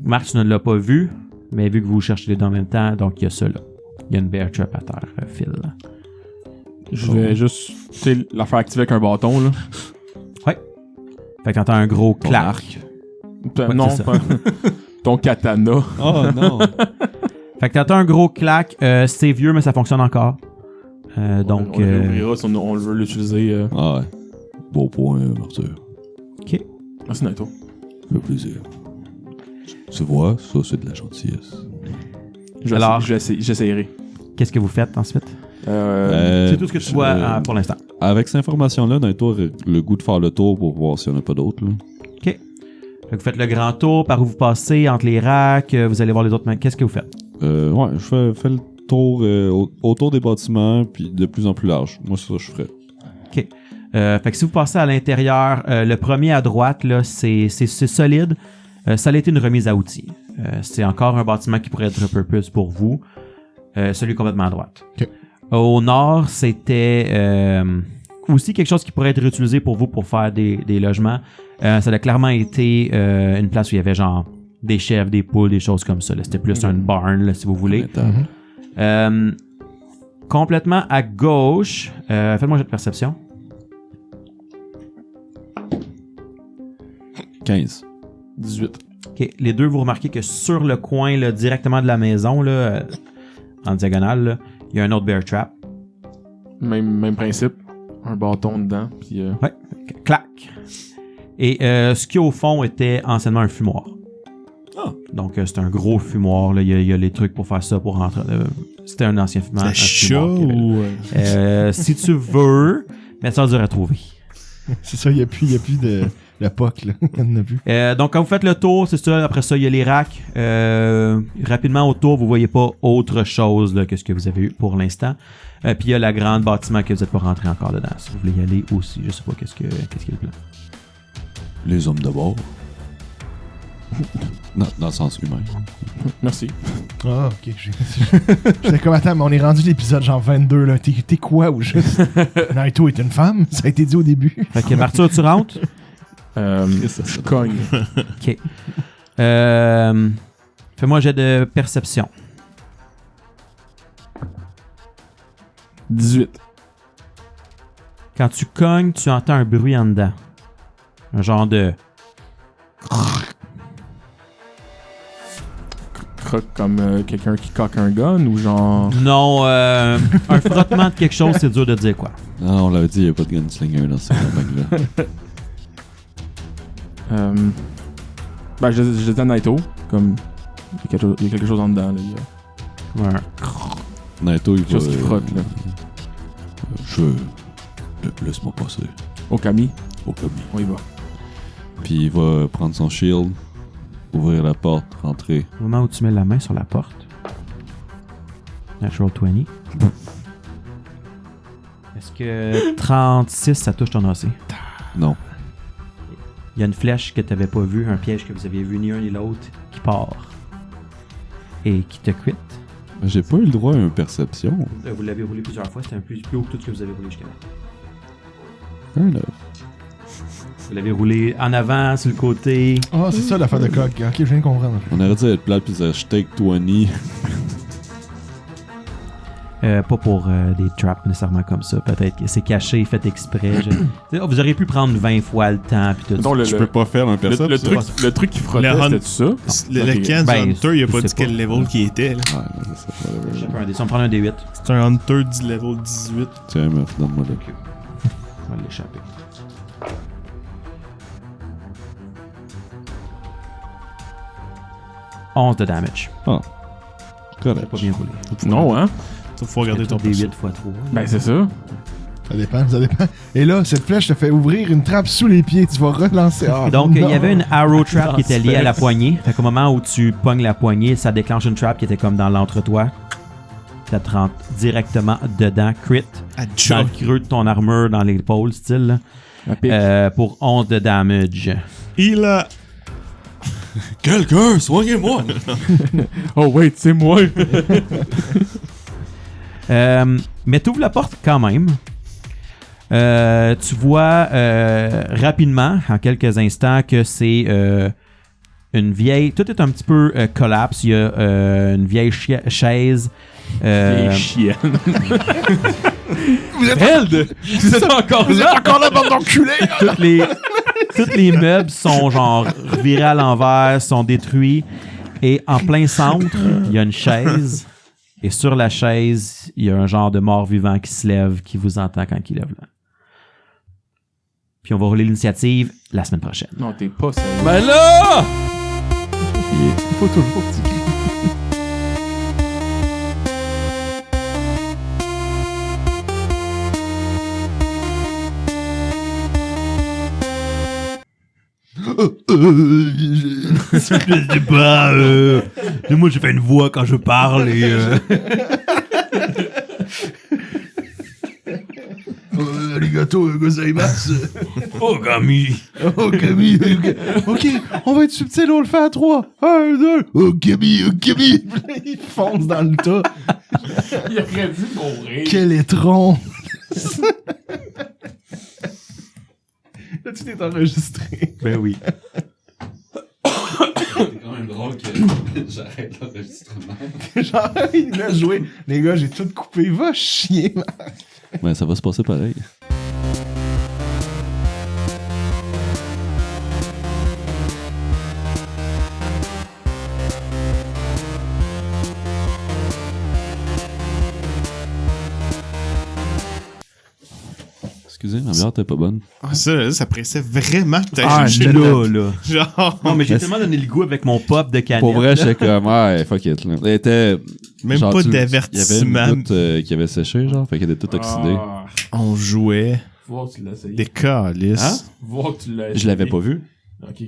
Marc, tu ne l'as pas vu, mais vu que vous cherchez les deux en même temps, donc il y a ça là. Il y a une bear trap à terre, Phil. Là. Je vais juste, tu sais, la faire activer avec un bâton, là. Ouais. Fait que t'entends un gros clac. Ouais, Non, c'est ça. pas... ton katana. Oh non! Fait que t'entends un gros clac. C'est vieux, mais ça fonctionne encore. Donc. On l'ouvrira si on veut l'utiliser. Ah ouais. Bon point, Arthur. OK. Merci, Naito. Ça fait plaisir. Tu vois, ça c'est de la gentillesse. Alors- J'essaierai. Qu'est-ce que vous faites ensuite? Euh, C'est tout ce que tu vois pour l'instant. Avec cette information-là, dans toi, le goût de faire le tour pour voir s'il n'y en a pas d'autres. Là. OK. Fait que vous faites le grand tour, par où vous passez, entre les racks, vous allez voir les autres. Qu'est-ce que vous faites? Ouais, je fais le tour autour des bâtiments, puis de plus en plus large. Moi, c'est ça que je ferais. OK. Fait que si vous passez à l'intérieur, le premier à droite, là, c'est solide. Ça a été une remise à outils. C'est encore un bâtiment qui pourrait être repurpose pour vous. Celui complètement à droite. OK. Au nord, c'était aussi quelque chose qui pourrait être utilisé pour vous pour faire des logements. Ça a clairement été une place où il y avait genre des chèvres, des poules, des choses comme ça. Là. C'était plus un barn, là, si vous voulez. Complètement à gauche, faites-moi un jet de perception. 15. 18. OK. Les deux, vous remarquez que sur le coin, là, directement de la maison, là, en diagonale, là, il y a un autre bear trap. Même principe. Un bâton dedans, puis... Ouais. Clac. Et ce qui, au fond, était anciennement un fumoir. Ah. Donc, c'est un gros fumoir. Là. Il y a les trucs pour faire ça, pour rentrer. C'était un ancien fumoir. C'est chat ou... Si tu veux, mais ça va dur à trouver. C'est ça, il n'y a plus de la POC, là. Il n'y en a plus. Donc, quand vous faites le tour, c'est ça. Après ça, il y a les racks. Rapidement, autour, vous voyez pas autre chose là, que ce que vous avez eu pour l'instant. Puis, il y a la grande bâtiment que vous n'êtes pas rentré encore dedans. Si vous voulez y aller aussi, je sais pas qu'est-ce qui est le plan. Les hommes d'abord. Dans le sens humain. Merci. Ah, ok. J'étais comme, attends, mais on est rendu l'épisode genre 22, là. T'es quoi ou juste Naito est une femme? Ça a été dit au début. Fait que, Arthur, tu rentres? Je cogne. OK. Fais-moi un jet de perception. 18. Quand tu cognes, tu entends un bruit en dedans. Un genre de... Croque comme quelqu'un qui coque un gun ou genre... Non, un frottement de quelque chose, c'est dur de dire quoi. Non, on l'avait dit, il n'y a pas de gunslinger dans cette campagne-là. Ben, je dis à Naito, comme... Il y a quelque chose en dedans, là. Ouais. Naito, il Quelque chose qui frotte, là. Laisse-moi passer. Okami, Au commis. on y va. Puis il va prendre son shield, ouvrir la porte, rentrer. Au moment où tu mets la main sur la porte, Natural 20. Est-ce que 36, ça touche ton AC? Non. Il y a une flèche que tu n'avais pas vue, un piège que vous aviez vu ni un ni l'autre, qui part. Et qui te quitte. J'ai pas eu le droit à une perception. Vous l'avez roulé plusieurs fois, c'était un plus haut que tout ce que vous avez roulé jusqu'à là. Vous l'avez roulé en avant, sur le côté. Ah, c'est ça l'affaire de coq. Ok, je viens de comprendre. On aurait dû être plate puis dire je take 20. Pas pour des traps nécessairement comme ça. Peut-être que c'est caché, fait exprès. Vous auriez pu prendre 20 fois le temps. Puis tout Donc, ça. Je peux pas faire un perception. le truc qui frottait, Le c'était ça? Le Ok. Ken Ben, Hunter, il a pas je dit sais quel pas. level qui était. Là. Ouais, c'est ça. Je sais pas, un des. On va prendre un D8. C'est un Hunter du level 18. Tiens, meuf, donne-moi là. On va l'échapper. « 11 de damage. Correct. Pas bien roulé. Non, hein? Ça, faut regarder ton D8 perso. x 3. Ben, c'est ça. Ça dépend. Et là, cette flèche te fait ouvrir une trappe sous les pieds. Tu vas relancer. Ah, Donc, il non. y avait une arrow trap qui était liée à la Transfert. poignée. Fait qu'au moment où tu pognes la poignée, ça déclenche une trap qui était comme dans l'entretoit. Ça te rentre directement dedans, crit, À dans Chuck. le creux de ton armure, dans l'épaule, style, là. La pique. Pour 11 de damage. Il a... Quelqu'un, soignez-moi! Oh, wait, c'est moi! Mais tu ouvres la porte quand même. Tu vois rapidement, en quelques instants, que c'est une vieille... Tout est un petit peu collapse. Il y a une vieille chaise. Les chiennes. Vous êtes Eld! Vous êtes encore Vous êtes là! encore là, bande d'enculés! Tous les meubles sont genre virés à l'envers, sont détruits. Et en plein centre, il y a une chaise. Et sur la chaise, il y a un genre de mort-vivant qui se lève, qui vous entend quand il lève là. Puis on va rouler l'initiative la semaine prochaine. Non, t'es pas sérieux. Ben là! Il faut toujours petit. Je sais pas, moi j'ai fait une voix quand je parle et Arigato gozaimasu. oh Camille. Oh, Camille. Ok, on va être subtil, on le fait à 3. 1, 2. Oh, Camille, oh, Camille. Il fonce dans le tas. Il aurait dû mourir. Quel étron. Là, tu t'es enregistré. Ben oui. C'est quand même drôle que j'arrête l'enregistrement. Genre, il a joué. Les gars, j'ai tout coupé. Va chier, man. Ouais, ça va se passer pareil. Excusez, ma bière t'es pas bonne. Ah, ça pressait vraiment que Ah, t'as jugé là. Genre, Non, mais j'ai Mais tellement donné le goût avec mon pop de canette. Pour vrai, là. j'étais comme, ouais, fuck it. Là. Elle était. même genre, pas il y avait d'avertissement. une goutte qui avait séché, genre, fait qu'elle était toute oxydée. Ah, On jouait faut voir que tu l'as essayé. des calices. Hein? Faut voir que tu l'as essayé. Je l'avais pas vu. Ok.